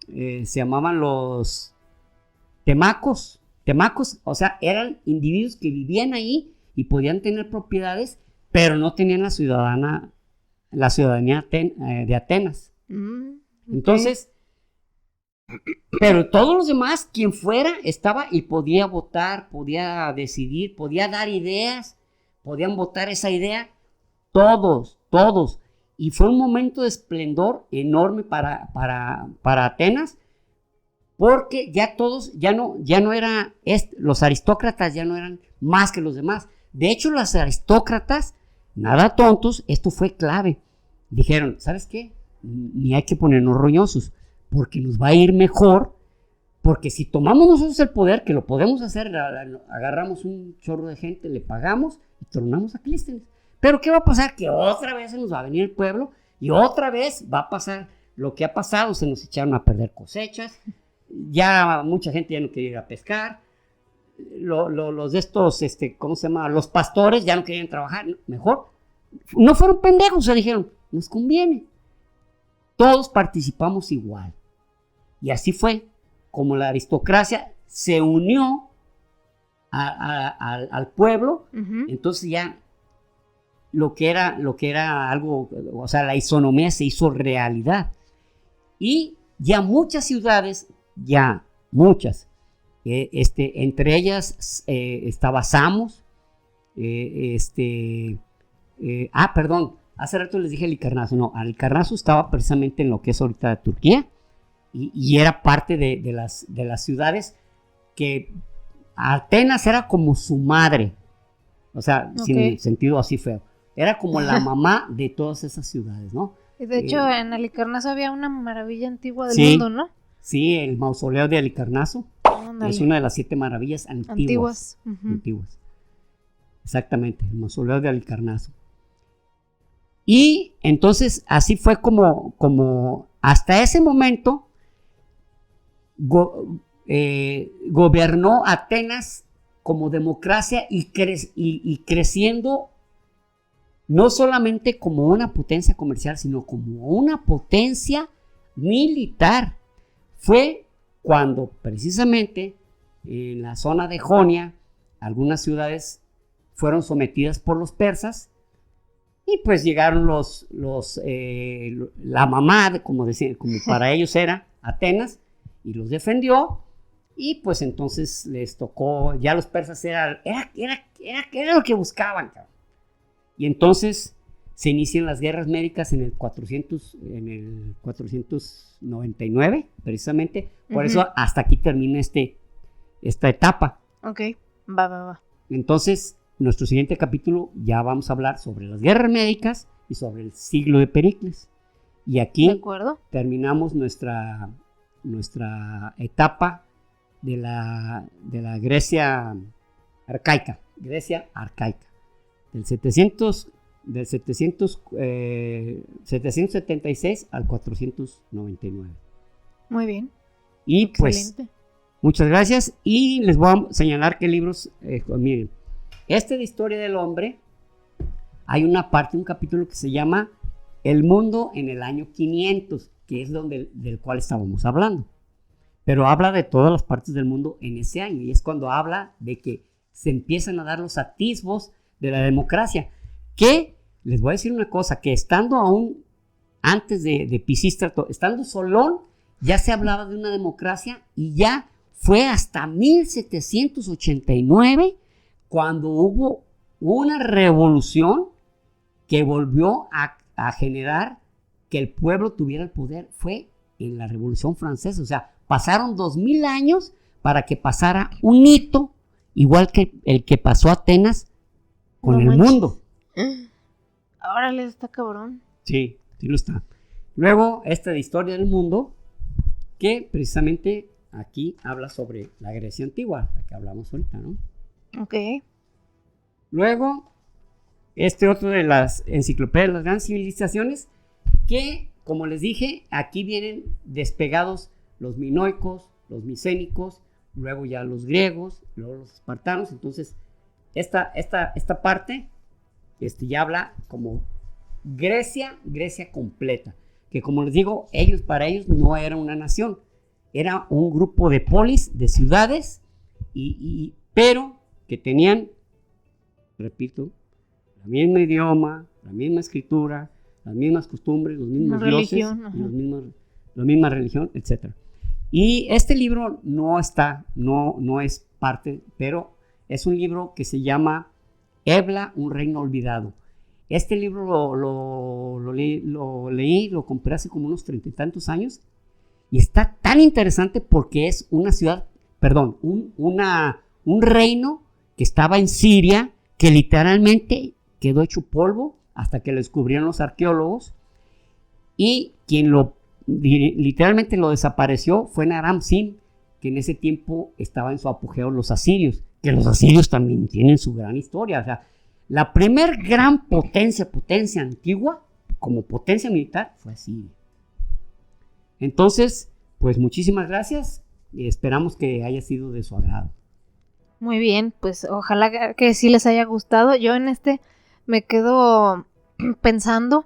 se llamaban los temacos. Temacos, o sea, eran individuos que vivían ahí y podían tener propiedades, pero no tenían la ciudadanía de Atenas.
Ok.
Entonces, pero todos los demás, quien fuera, estaba y podía votar, podía decidir, podía dar ideas, podían votar esa idea, todos. Y fue un momento de esplendor enorme para Atenas, porque ya todos, ya no era, los aristócratas ya no eran más que los demás. De hecho, los aristócratas, nada tontos, esto fue clave. Dijeron, ¿sabes qué? Ni hay que ponernos roñosos, porque nos va a ir mejor, porque si tomamos nosotros el poder, que lo podemos hacer, agarramos un chorro de gente, le pagamos y tronamos a Clístenes. Pero ¿qué va a pasar? Que otra vez se nos va a venir el pueblo y otra vez va a pasar lo que ha pasado, se nos echaron a perder cosechas, ya mucha gente ya no quería ir a pescar, los de estos, ¿cómo se llama? Los pastores ya no querían trabajar, mejor, no fueron pendejos, se dijeron, nos conviene, todos participamos igual. Y así fue como la aristocracia se unió al pueblo.
Ujú.
Entonces ya lo que era algo, o sea, la isonomía se hizo realidad. Y ya muchas ciudades, entre ellas estaba Samos, perdón, hace rato les dije Halicarnaso, no, Halicarnaso estaba precisamente en lo que es ahorita Turquía, y era parte de las ciudades que Atenas era como su madre, o sea, sin sentido así feo, era como la mamá de todas esas ciudades, ¿no?
Y de hecho, en Halicarnaso había una maravilla antigua del
sí,
mundo, ¿no?
Sí, el mausoleo de Halicarnaso es una de las 7 maravillas antiguas.
Uh-huh.
Antiguas. Exactamente, el mausoleo de Halicarnaso. Y entonces así fue como hasta ese momento gobernó Atenas como democracia y creciendo no solamente como una potencia comercial, sino como una potencia militar. Fue cuando precisamente en la zona de Jonia algunas ciudades fueron sometidas por los persas Y pues llegaron la mamá, como para ellos era Atenas, y los defendió. Y pues entonces les tocó, ya los persas era lo que buscaban, cabrón. Y entonces se inician las guerras médicas en el 499, precisamente. Por eso hasta aquí termina esta etapa.
Ok, va.
Entonces, nuestro siguiente capítulo ya vamos a hablar sobre las guerras médicas y sobre el siglo de Pericles. Y aquí terminamos nuestra etapa de la Grecia arcaica. Del 776 al 499.
Muy bien.
Y
excelente.
Pues, muchas gracias. Y les voy a señalar qué libros, miren, de Historia del Hombre, hay un capítulo que se llama El mundo en el año 500, que es del cual estábamos hablando. Pero habla de todas las partes del mundo en ese año, y es cuando habla de que se empiezan a dar los atisbos de la democracia. Que, les voy a decir una cosa, que estando aún antes de Pisístrato, estando Solón, ya se hablaba de una democracia, y ya fue hasta 1789 cuando hubo una revolución que volvió a generar que el pueblo tuviera el poder. Fue en la Revolución Francesa. O sea, pasaron 2000 años para que pasara un hito igual que el que pasó Atenas con el mundo.
Órale, está cabrón.
Sí lo está. Luego, de Historia del Mundo, que precisamente aquí habla sobre la Grecia antigua, la que hablamos ahorita, ¿no?
Ok.
Luego, otro de las enciclopedias de las grandes civilizaciones, que, como les dije, aquí vienen despegados los minoicos, los micénicos, luego ya los griegos, luego los espartanos. Entonces, esta parte ya habla como Grecia completa, que, como les digo, para ellos no era una nación, era un grupo de polis, de ciudades, pero que tenían, repito, el mismo idioma, la misma escritura, las mismas costumbres, los mismos dioses, y la misma religión, etc. Y este libro no es parte, pero es un libro que se llama Ebla, un reino olvidado. Este libro lo leí, lo compré hace como unos 30 y tantos años, y está tan interesante porque es un reino que estaba en Siria, que literalmente quedó hecho polvo hasta que lo descubrieron los arqueólogos, y quien literalmente lo desapareció fue Naram-Sin, que en ese tiempo estaba en su apogeo los asirios, que los asirios también tienen su gran historia. O sea, la primer gran potencia antigua, como potencia militar, fue Asiria. Entonces, pues muchísimas gracias y esperamos que haya sido de su agrado.
Muy bien, pues ojalá que sí les haya gustado. Yo me quedo pensando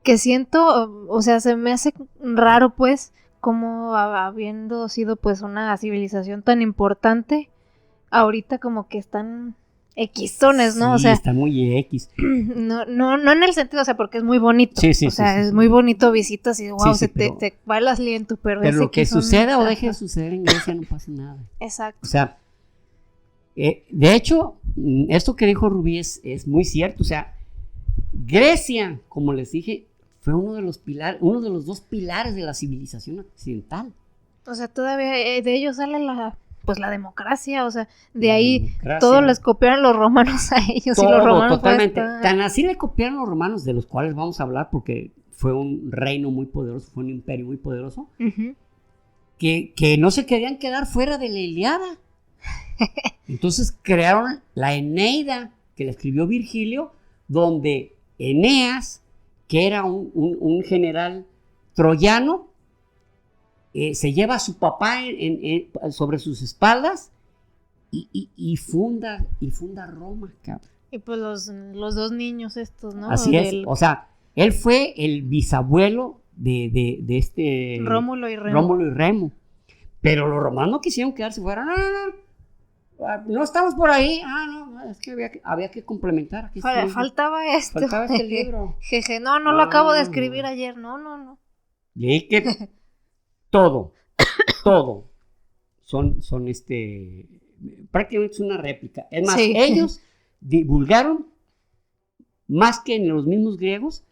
que siento, o sea, se me hace raro, pues, como habiendo sido pues una civilización tan importante, ahorita como que están equizones, ¿no?
Sí,
o sea,
está muy X.
No en el sentido, o sea, porque es muy bonito.
Sí,
es muy bonito, visitas y wow,
pero,
te va el aliento, pero
lo que suceda o deje de suceder en Grecia no pasa nada.
Exacto.
O sea, de hecho, esto que dijo Rubí es muy cierto. O sea, Grecia, como les dije, fue uno de los dos pilares de la civilización occidental.
O sea, todavía de ellos sale la democracia, o sea, de ahí todos les copiaron los romanos a ellos.
Todo,
y los romanos
totalmente. Tan así le copiaron los romanos, de los cuales vamos a hablar porque fue un reino muy poderoso, fue un imperio muy poderoso, que no se querían quedar fuera de la Ilíada. Entonces crearon la Eneida, que la escribió Virgilio, donde Eneas, que era un general troyano, se lleva a su papá sobre sus espaldas y funda Roma, cabrón.
Y pues los dos niños estos, ¿no?
Así es, o sea, él fue el bisabuelo de este
Rómulo y Remo.
Pero los romanos no quisieron quedarse fuera, no. No estamos por ahí. No, es que había que complementar. Aquí
faltaba esto.
Faltaba este libro.
Jeje, no lo acabo de escribir ayer. No.
Leí que todo son prácticamente es una réplica. Es más, ellos divulgaron más que en los mismos griegos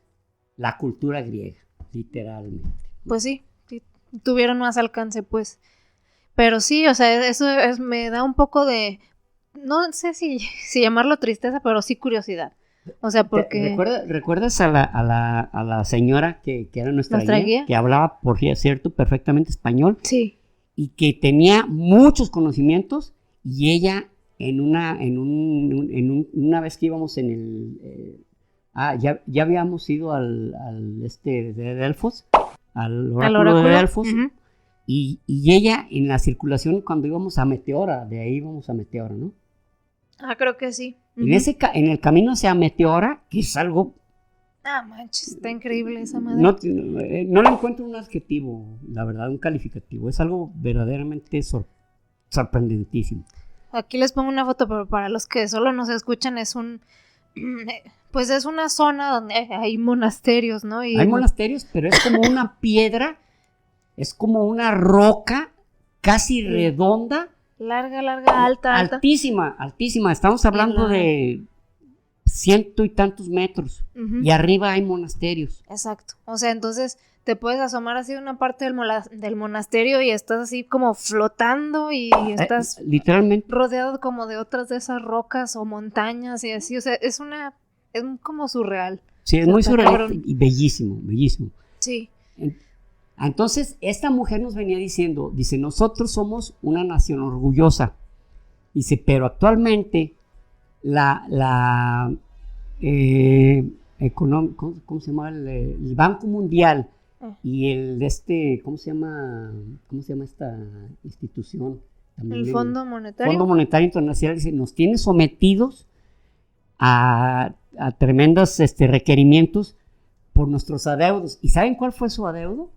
la cultura griega, literalmente.
Pues sí, tuvieron más alcance, pues. Pero sí, o sea, eso me da un poco de, no sé si llamarlo tristeza, pero sí curiosidad. O sea, porque...
¿Recuerdas a la señora que era nuestra guía? Que hablaba, por cierto, perfectamente español?
Sí.
Y que tenía muchos conocimimentos, y ella una vez que íbamos en el... ya habíamos ido al de Delfos, al oráculo de Delfos, uh-huh. y ella en la circulación cuando íbamos a Meteora, de ahí íbamos a Meteora, ¿no?
Creo que sí.
Uh-huh. En el camino hacia Meteora, que es algo...
manches, está increíble esa madre.
No le encuentro un adjetivo, la verdad, un calificativo. Es algo verdaderamente sorprendentísimo.
Aquí les pongo una foto, pero para los que solo nos escuchan pues es una zona donde hay monasterios, ¿no?
Hay monasterios, pero es como una piedra, es como una roca casi redonda.
Larga, alta.
Altísima. Estamos hablando de 100 y tantos metros. Uh-huh. Y arriba hay monasterios.
Exacto. O sea, entonces te puedes asomar así a una parte del monasterio y estás así como flotando y estás
literalmente
rodeado como de otras de esas rocas o montañas y así. O sea, es como surreal.
Sí, es muy surreal y bellísimo.
Sí.
Entonces, esta mujer nos venía diciendo, dice, nosotros somos una nación orgullosa. Dice, pero actualmente ¿cómo se llama? El Banco Mundial y ¿cómo se llama esta institución? También
el Fondo Monetario.
Fondo Monetario Internacional, dice, nos tiene sometidos a tremendos requerimientos por nuestros adeudos. ¿Y saben cuál fue su adeudo?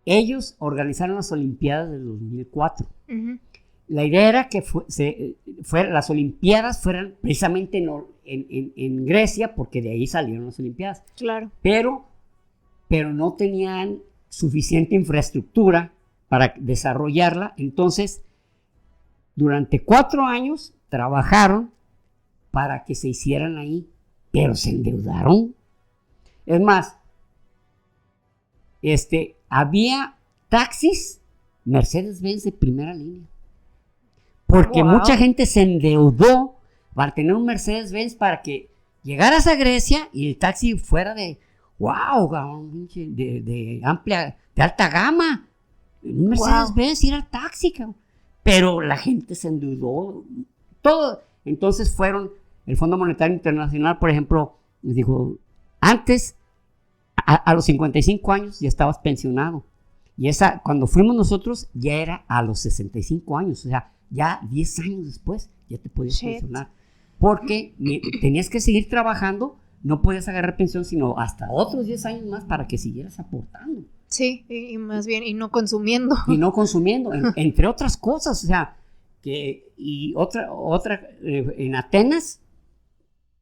Ellos organizaron las Olimpiadas del 2004. Uh-huh. La idea era que las Olimpiadas fueran precisamente en Grecia, porque de ahí salieron las Olimpiadas.
Claro.
Pero no tenían suficiente infraestructura para desarrollarla. Entonces, durante 4 años trabajaron para que se hicieran ahí, pero se endeudaron. Es más, había taxis Mercedes-Benz de primera línea. Porque mucha gente se endeudó para tener un Mercedes-Benz para que llegaras a Grecia y el taxi fuera de alta gama. Un Mercedes-Benz era taxi, cabrón. Pero la gente se endeudó. Todo. Entonces el Fondo Monetario Internacional, por ejemplo, les dijo, antes, a los 55 años ya estabas pensionado. Y cuando fuimos nosotros, ya era a los 65 años. O sea, ya 10 años después ya te podías pensionar. Porque tenías que seguir trabajando, no podías agarrar pensión sino hasta otros 10 años más para que siguieras aportando.
Sí, y más bien, y no consumiendo.
Entre otras cosas. O sea, en Atenas,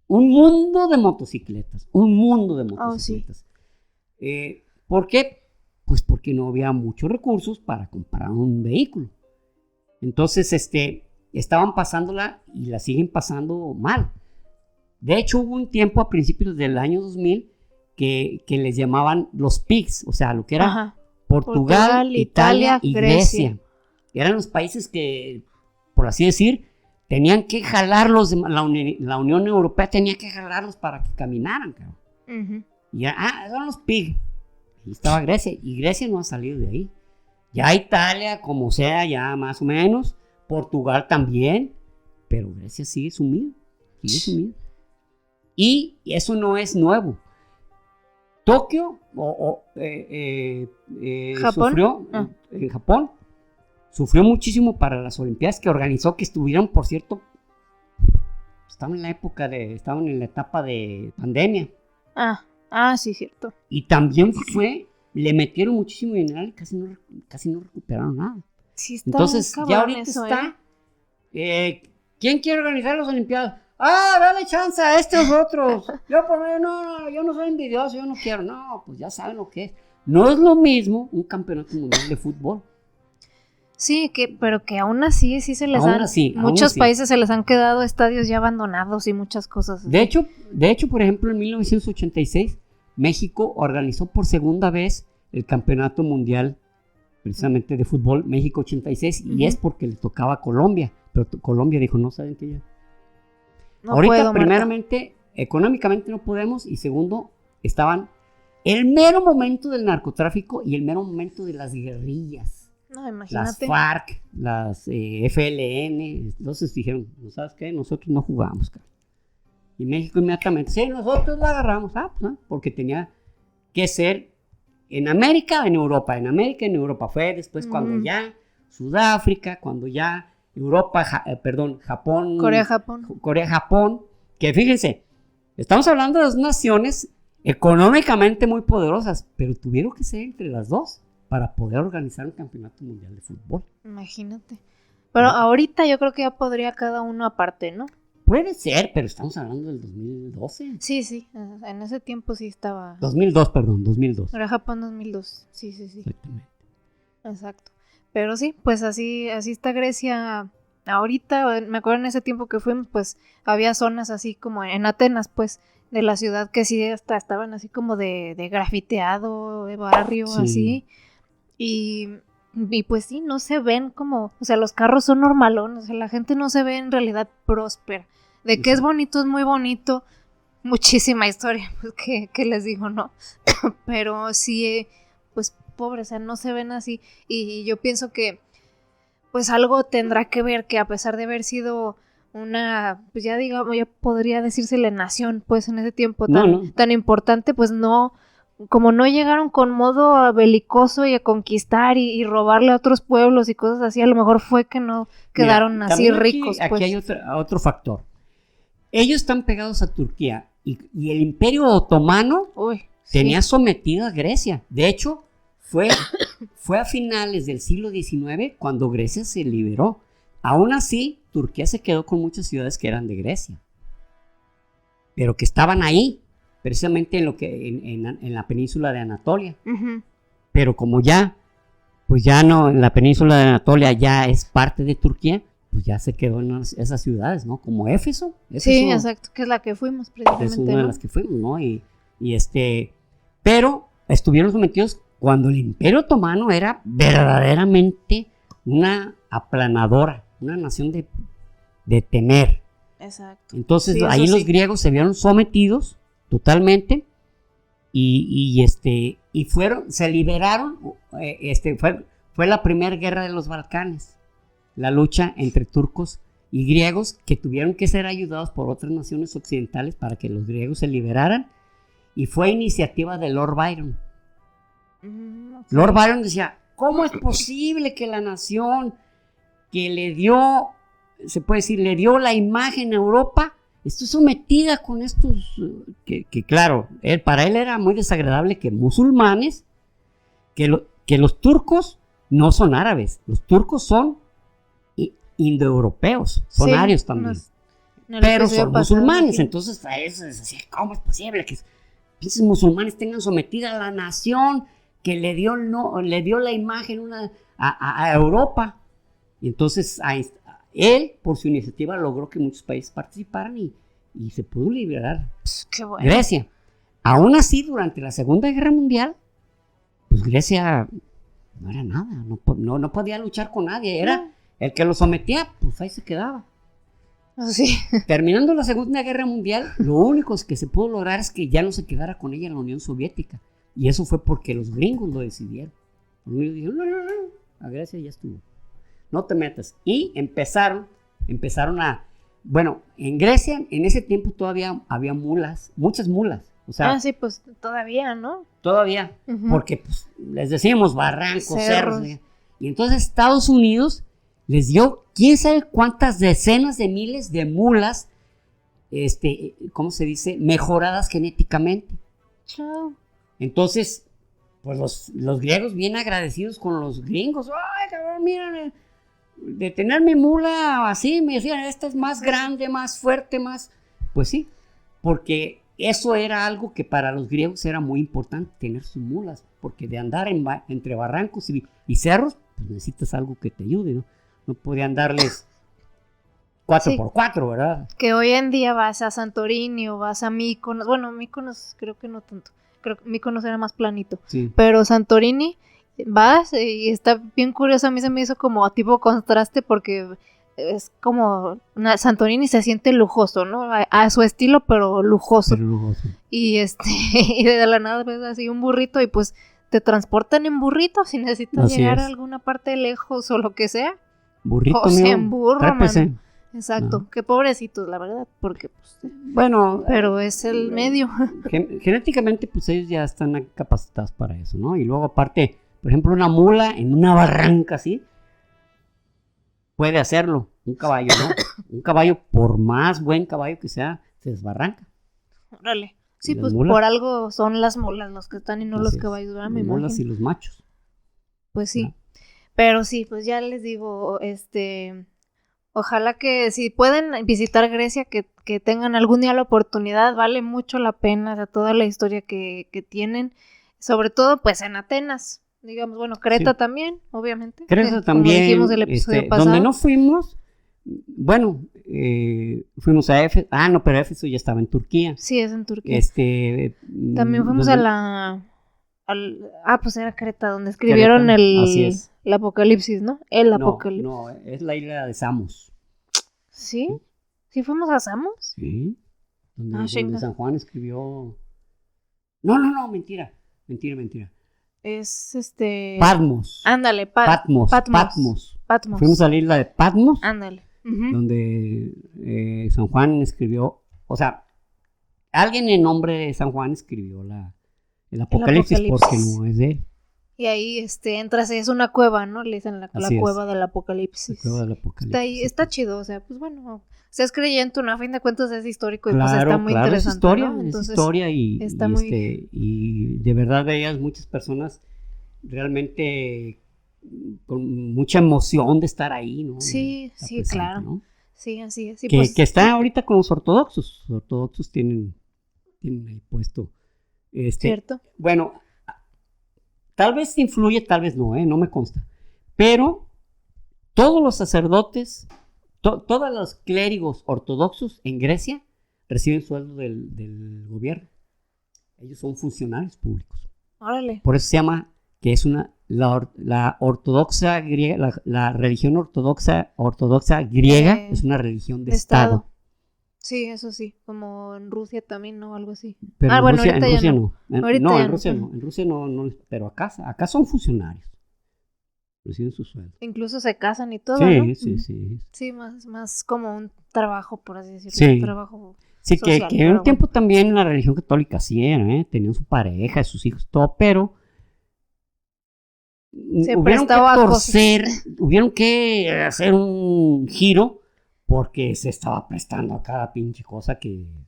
un mundo de motocicletas.
Oh, sí.
¿Por qué? Pues porque no había muchos recursos para comprar un vehículo. Entonces, estaban pasándola y la siguen pasando mal. De hecho, hubo un tiempo a principios del año 2000 que les llamaban los PIGS, o sea, lo que era Portugal, Italia y Grecia. Eran los países que, por así decir, tenían que jalarlos, la Unión Europea tenía que jalarlos para que caminaran, cabrón. Uh-huh. Y eran los PIGS. Y estaba Grecia, y Grecia no ha salido de ahí. Ya Italia, como sea, ya más o menos. Portugal también. Pero Grecia sigue sumida. Y eso no es nuevo. Tokio
¿Japón?
En Japón sufrió muchísimo para las Olimpiadas que organizó, que estuvieron, por cierto, estaban en la etapa de pandemia.
Sí, cierto.
Y también le metieron muchísimo dinero y casi no recuperaron nada.
Sí,
entonces ya ahorita
eso,
está ¿quién quiere organizar las Olimpiadas? Dale chance a estos otros. Yo por mí, no, yo no soy envidioso, yo no quiero. No, pues ya saben lo que es. No es lo mismo un campeonato mundial de fútbol.
Sí, pero que aún así sí se les muchos países se les han quedado estadios ya abandonados y muchas cosas así.
De hecho, por ejemplo, en 1986, México organizó por segunda vez el campeonato mundial precisamente de fútbol, México 86, y es porque le tocaba a Colombia, pero Colombia dijo, no, ¿saben qué? Ya no ahorita, puedo, primeramente, económicamente no podemos, y segundo, estaban el mero momento del narcotráfico y el mero momento de las guerrillas.
No, imagínate.
Las FARC, las FLN, entonces dijeron, ¿no sabes qué? Nosotros no jugamos, cara. Y México inmediatamente, sí, nosotros la agarramos, porque tenía que ser en América o en Europa. En América y en Europa. Fue después cuando ya Sudáfrica, cuando ya Europa, Japón. Corea-Japón. Que fíjense, estamos hablando de dos naciones económicamente muy poderosas, pero tuvieron que ser entre las dos para poder organizar un campeonato mundial de fútbol.
Imagínate. Pero ahorita yo creo que ya podría cada uno aparte, ¿no?
Puede ser, pero estamos hablando del 2012.
Sí, en ese tiempo sí estaba...
2002.
Era Japón 2002, sí.
Exactamente.
Exacto. Pero sí, pues así está Grecia ahorita. Me acuerdo en ese tiempo que fuimos, pues había zonas así como en Atenas, pues, de la ciudad que sí hasta estaban así como de grafiteado, de barrio, así. Y pues sí, no se ven como, o sea, los carros son normalones, o sea, la gente no se ve en realidad próspera. De que es bonito, es muy bonito, muchísima historia, pues que les digo, ¿no? Pero sí, pues pobre, o sea, no se ven así. Y yo pienso que pues algo tendrá que ver que a pesar de haber sido una, pues ya digamos, ya podría decirse la nación, pues en ese tiempo tan importante, pues no... Como no llegaron con modo belicoso y a conquistar y robarle a otros pueblos y cosas así, a lo mejor fue que no quedaron así ricos.
Aquí hay otro factor. Ellos están pegados a Turquía y el Imperio Otomano tenía sometida a Grecia. De hecho, fue a finales del siglo XIX cuando Grecia se liberó. Aún así, Turquía se quedó con muchas ciudades que eran de Grecia, pero que estaban ahí. Precisamente en la península de Anatolia. Pero como pues ya no, en la península de Anatolia ya es parte de Turquía, pues ya se quedó en esas ciudades, ¿no? Como Éfeso.
Sí, exacto, que es la que fuimos precisamente.
Es una de las que fuimos, ¿no? Pero estuvieron sometidos cuando el Imperio Otomano era verdaderamente una aplanadora, una nación de temer.
Exacto.
Entonces ahí los griegos se vieron sometidos totalmente y se liberaron. Fue la primera guerra de los Balcanes, la lucha entre turcos y griegos que tuvieron que ser ayudados por otras naciones occidentales para que los griegos se liberaran, y fue iniciativa de Lord Byron. Lord Byron decía, ¿cómo es posible que la nación que le dio la imagen a Europa esté sometida con estos, que claro, para él era muy desagradable que musulmanes, que los turcos no son árabes, los turcos son indoeuropeos, son arios también, pero son musulmanes. Sí. Entonces a eso es así, ¿cómo es posible que esos musulmanes tengan sometida a la nación que le dio la imagen a Europa? Y entonces él, por su iniciativa, logró que muchos países participaran y se pudo liberar
Qué bueno.
Grecia. Aún así, durante la Segunda Guerra Mundial, pues Grecia no era nada, no podía luchar con nadie, era el que lo sometía, pues ahí se quedaba.
Sí.
Terminando la Segunda Guerra Mundial, lo único que se pudo lograr es que ya no se quedara con ella en la Unión Soviética, y eso fue porque los gringos lo decidieron. Los gringos dijeron, no, a Grecia ya estuvo, no te metas. Y empezaron a... Bueno, en Grecia en ese tiempo todavía había muchas mulas. O sea,
sí, pues todavía, ¿no?
Todavía, porque pues, les decíamos barrancos, cerros. Y entonces Estados Unidos les dio quién sabe cuántas decenas de miles de mulas, ¿cómo se dice? Mejoradas genéticamente.
Chao.
Entonces, pues los griegos bien agradecidos con los gringos. ¡Ay, cabrón, miren! de tener mi mula así, me decían, esta es más grande, más fuerte, más... Pues sí, porque eso era algo que para los griegos era muy importante, tener sus mulas, porque de andar entre barrancos y cerros, pues necesitas algo que te ayude, ¿no? No podían darles 4x4, ¿verdad?
Que hoy en día vas a Santorini o vas a Mykonos, bueno, Mykonos creo que no tanto, creo que Mykonos era más planito,
Sí.
pero Santorini vas y está bien curioso, a mí se me hizo como tipo contraste porque es como, Santorini se siente lujoso, ¿no? A su estilo, pero lujoso.
Pero lujoso.
Y y de la nada ves así un burrito y pues te transportan en burrito si necesitas
Así
llegar
es.
a alguna parte lejos o lo que sea.
Burrito,
O sea,
mío,
en burro,
trépese.
man. Exacto, qué pobrecitos, la verdad, porque pues,
Bueno,
pero es el medio.
genéticamente, pues ellos ya están capacitados para eso, ¿no? Y luego, aparte, por ejemplo, una mula en una barranca así, puede hacerlo. Un caballo, ¿no? Un caballo, por más buen caballo que sea, se desbarranca.
Órale. Sí,
¿Y las
pues
mulas?
por algo son las mulas los que están y no
Así
los
es.
caballos, ¿verdad?
Las
Me
mulas
imagino.
y los machos.
Pues sí.
¿No?
Pero sí, pues ya les digo, ojalá que si pueden visitar Grecia, que tengan algún día la oportunidad, vale mucho la pena, o sea, toda la historia que tienen, sobre todo pues en Atenas, digamos, bueno, Creta
Sí.
también, obviamente.
Creta
como
también,
dijimos el episodio pasado.
donde no fuimos, bueno, fuimos a Éfeso. Ah, no, pero Éfeso ya estaba en Turquía.
Sí, es en Turquía. También fuimos
donde-
pues era Creta, donde escribieron
Creta, así es.
el Apocalipsis, ¿no? El
No,
Apocalipsis.
no, es la isla de Samos.
¿Sí? ¿Sí fuimos a Samos?
Sí. Donde
Chinga.
San Juan escribió. No, mentira.
Es
Patmos.
Ándale,
Patmos.
Patmos.
Fuimos a la isla de Patmos,
Ándale. Ujú.
donde San Juan escribió, o sea, alguien en nombre de San Juan escribió el Apocalipsis, porque no es de él.
Y ahí entras, es una cueva, ¿no? Le dicen la
Así es.
cueva del Apocalipsis.
La cueva del Apocalipsis.
Está ahí, está chido, o sea, pues bueno, seas creyente, ¿no? A fin de cuentas es histórico y pues
Claro,
está muy
claro,
interesante,
es historia,
¿no? Entonces,
es historia y,
está
y,
muy-
y de verdad veías muchas personas realmente con mucha emoción de estar ahí, ¿no?
Sí,
Estar
sí,
presente,
claro.
¿no?
Sí, así es. Sí,
que,
pues,
que está ahorita con los ortodoxos. Los ortodoxos tienen ahí puesto.
cierto.
Bueno, tal vez influye, tal vez no, no me consta. Pero todos los sacerdotes, todos los clérigos ortodoxos en Grecia reciben sueldo del gobierno. Ellos son funcionarios públicos.
Órale.
Por eso se llama que es la ortodoxa griega, la religión ortodoxa griega es una religión de Estado.
Sí, eso sí, como en Rusia también, ¿no? Algo así.
Pero en
bueno,
Rusia,
ahorita
en
ya
Rusia
no.
no.
Ahorita
No,
ya
en Rusia
no.
no. En Rusia no, pero acá son funcionarios. Reciben su sueldo.
Incluso se casan y todo,
Sí,
¿no?
sí,
Ujú.
sí.
Sí, más como un trabajo, por así decirlo.
Sí.
Un trabajo
Sí,
social,
que
pero
un
bueno.
tiempo también la religión católica sí era, ¿eh? Tenían su pareja, sus hijos, todo, pero
Se
hubieron que
prestaba a
torcer, hubieron que hacer un giro porque se estaba prestando a cada pinche cosa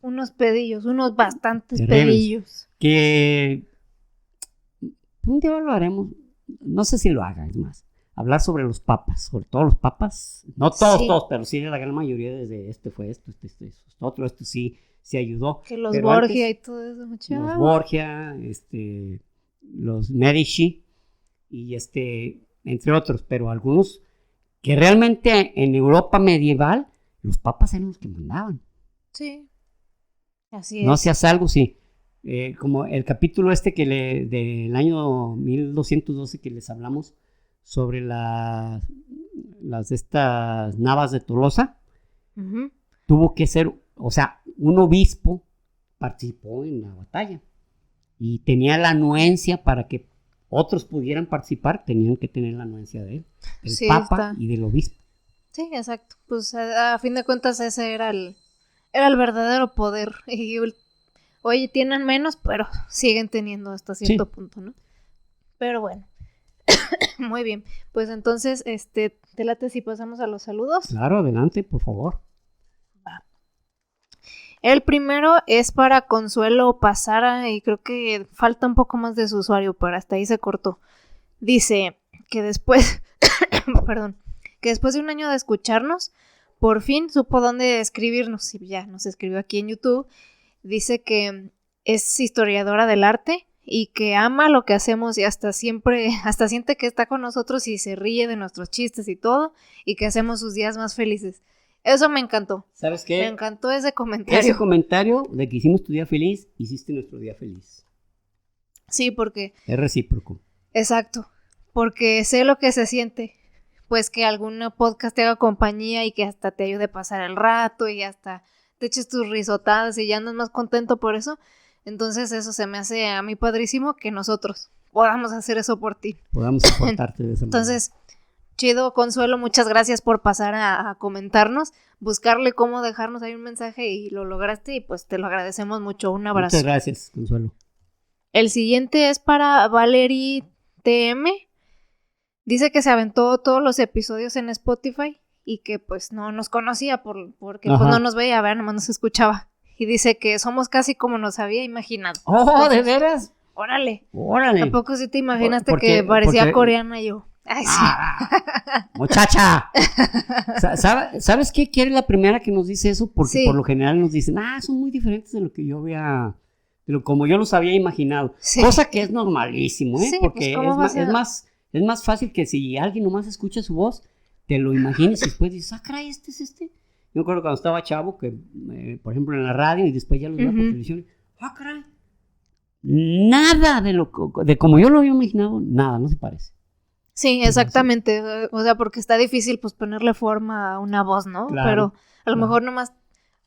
Unos pedillos, unos bastantes
Terribles.
pedillos.
que un día lo haremos, no sé si lo haga, es más, hablar sobre los papas, sobre todos los papas, no todos,
Sí.
pero sí la gran mayoría desde fue esto otro, esto sí ayudó.
Que los
Pero
Borgia
antes,
y todo eso,
los
muchachos.
Borgia, los Medici y entre otros, pero algunos que realmente en Europa medieval los papas eran los que mandaban.
Sí. Así
No
es.
hacías algo, sí. Como el capítulo del año 1212 que les hablamos sobre estas navas de Tolosa,
Ujú.
tuvo que ser, o sea, un obispo participó en la batalla y tenía la anuencia para que otros pudieran participar, tenían que tener la anuencia de él, del
Sí,
papa
está.
y del obispo.
Sí, exacto. Pues a fin de cuentas ese era el verdadero poder. Y oye, tienen menos, pero siguen teniendo hasta cierto
Sí.
punto, ¿no? Pero bueno. Muy bien. Pues entonces, te late si pasamos a los saludos.
Claro, adelante, por favor.
El primero es para Consuelo Pasara y creo que falta un poco más de su usuario, pero hasta ahí se cortó. Dice que después, perdón, que después de un año de escucharnos, por fin supo dónde escribirnos y ya nos escribió aquí en YouTube. Dice que es historiadora del arte y que ama lo que hacemos y hasta siente que está con nosotros y se ríe de nuestros chistes y todo, y que hacemos sus días más felices. Eso me encantó.
¿Sabes qué?
Me encantó ese comentario.
Ese comentario de que hicimos tu día feliz, hiciste nuestro día feliz.
Sí, porque...
Es recíproco.
Exacto, porque sé lo que se siente, pues que algún podcast te haga compañía y que hasta te ayude a pasar el rato y hasta te eches tus risotadas y ya andas más contento por eso. Entonces eso se me hace a mí padrísimo que nosotros podamos hacer eso por ti.
Podamos soportarte de esa manera.
Entonces, chido, Consuelo, muchas gracias por pasar a comentarnos, buscarle cómo dejarnos ahí un mensaje y lo lograste y pues te lo agradecemos mucho. Un abrazo.
Muchas gracias, Consuelo.
El siguiente es para Valerie TM. Dice que se aventó todos los episodios en Spotify y que pues no nos conocía porque pues no nos veía, a ver, nomás nos escuchaba. Y dice que somos casi como nos había imaginado.
¡Oh, entonces, de veras!
Órale.
¡Órale!
¿Tampoco sí te imaginaste que parecía coreana yo? Ay, sí.
¡Muchacha! ¿Sabes qué? ¿Quién es la primera que nos dice eso? Porque por lo general nos dicen, son muy diferentes de lo que yo había... como yo los había imaginado, cosa que es normalísimo, ¿eh?
Sí,
porque
pues,
es más fácil que si alguien nomás escucha su voz, te lo imagines y después dices, caray, este es este. Yo me acuerdo cuando estaba chavo, que por ejemplo en la radio y después ya los veía por televisión, caray, nada de como yo lo había imaginado, nada, no se parece.
Sí, exactamente, o sea, porque está difícil pues ponerle forma a una voz, ¿no?
Claro,
pero a lo mejor nomás,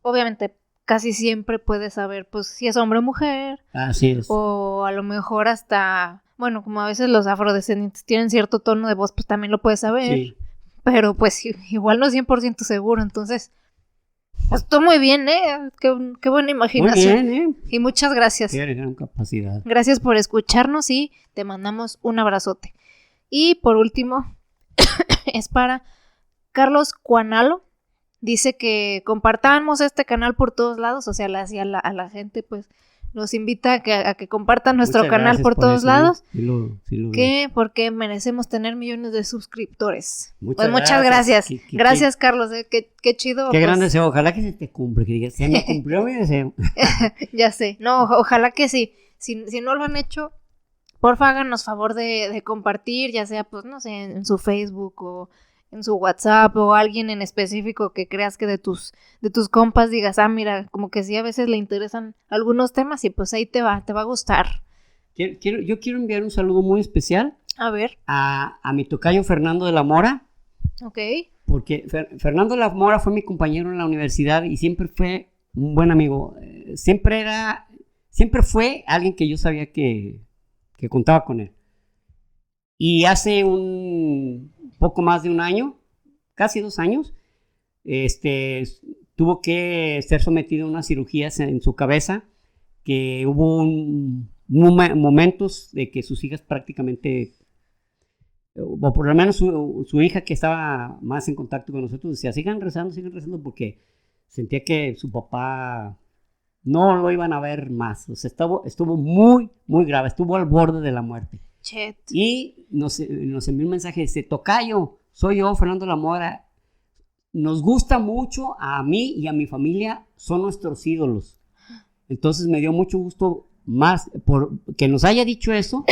obviamente, casi siempre puedes saber, pues, si es hombre o mujer.
Así es.
O a lo mejor hasta, bueno, como a veces los afrodescendientes tienen cierto tono de voz, pues también lo puedes saber. Sí. Pero pues igual no es 100% seguro, entonces, pues todo muy bien, ¿eh? Qué buena imaginación.
Muy bien, ¿eh?
Y muchas gracias.
Qué gran capacidad.
Gracias por escucharnos y te mandamos un abrazote. Y por último, es para Carlos Cuanalo. Dice que compartamos este canal por todos lados, o sea, a la gente, pues, los invita a que compartan nuestro canal por todos lados, porque merecemos tener millones de suscriptores. Muchas gracias. Gracias, Carlos, qué chido.
Qué gran deseo, ojalá que se te cumpla, que digas, se me cumplió mi deseo.
Ya sé, no, ojalá que sí. Si no lo han hecho, porfa, háganos favor de compartir, ya sea, pues, no sé, en su Facebook o en su WhatsApp o alguien en específico que creas que de tus compas digas, mira, como que sí a veces le interesan algunos temas y pues ahí te va a gustar.
Yo quiero enviar un saludo muy especial.
A ver.
A mi tocayo Fernando de la Mora.
Ok.
Porque Fernando de la Mora fue mi compañero en la universidad y siempre fue un buen amigo. Siempre fue alguien que yo sabía que contaba con él. Y hace un poco más de un año, casi 2 años, tuvo que ser sometido a unas cirugías en su cabeza, que hubo momentos de que sus hijas prácticamente, o por lo menos su hija que estaba más en contacto con nosotros, decía, sigan rezando, porque sentía que su papá no lo iban a ver más, o sea, estuvo muy, muy grave, estuvo al borde de la muerte.
Chet.
Y nos envió un mensaje, dice, tocayo, soy yo, Fernando de la Mora, nos gusta mucho a mí y a mi familia, son nuestros ídolos. Entonces me dio mucho gusto más por que nos haya dicho eso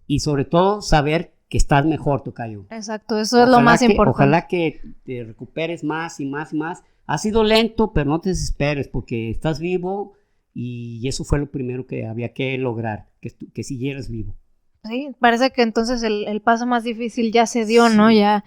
y sobre todo saber que estás mejor, tocayo.
Exacto, eso es lo más importante.
Ojalá que te recuperes más y más y más. Ha sido lento, pero no te desesperes porque estás vivo y eso fue lo primero que había que lograr, que siguieras vivo.
Sí, parece que entonces el paso más difícil ya se dio, sí. ¿No? Ya,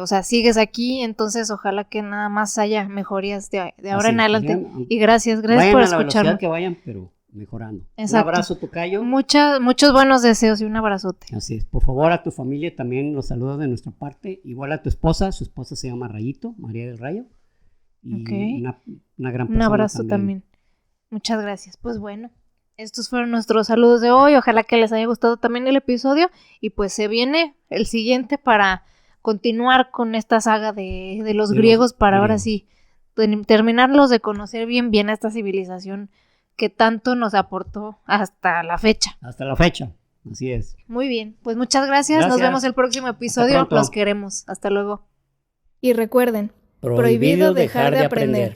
o sea, sigues aquí, entonces ojalá que nada más haya mejorías de ahora en adelante. Y gracias por escucharnos.
Vayan a la velocidad que vayan, pero mejorando. Exacto. Un abrazo, tocayo.
Muchos buenos deseos y un abrazote.
Así es. Por favor, a tu familia también los saludos de nuestra parte. Igual a tu esposa. Su esposa se llama Rayito, María del Rayo. Y una gran persona.
Un abrazo también. Muchas gracias. Pues bueno, estos fueron nuestros saludos de hoy. Ojalá que les haya gustado también el episodio. Y pues se viene el siguiente para continuar con esta saga de los griegos para ahora sí terminarlos de conocer bien a esta civilización que tanto nos aportó hasta la fecha.
Hasta la fecha. Así es.
Muy bien, pues muchas gracias. Nos vemos el próximo episodio. Los queremos. Hasta luego.
Y recuerden, prohibido dejar de aprender.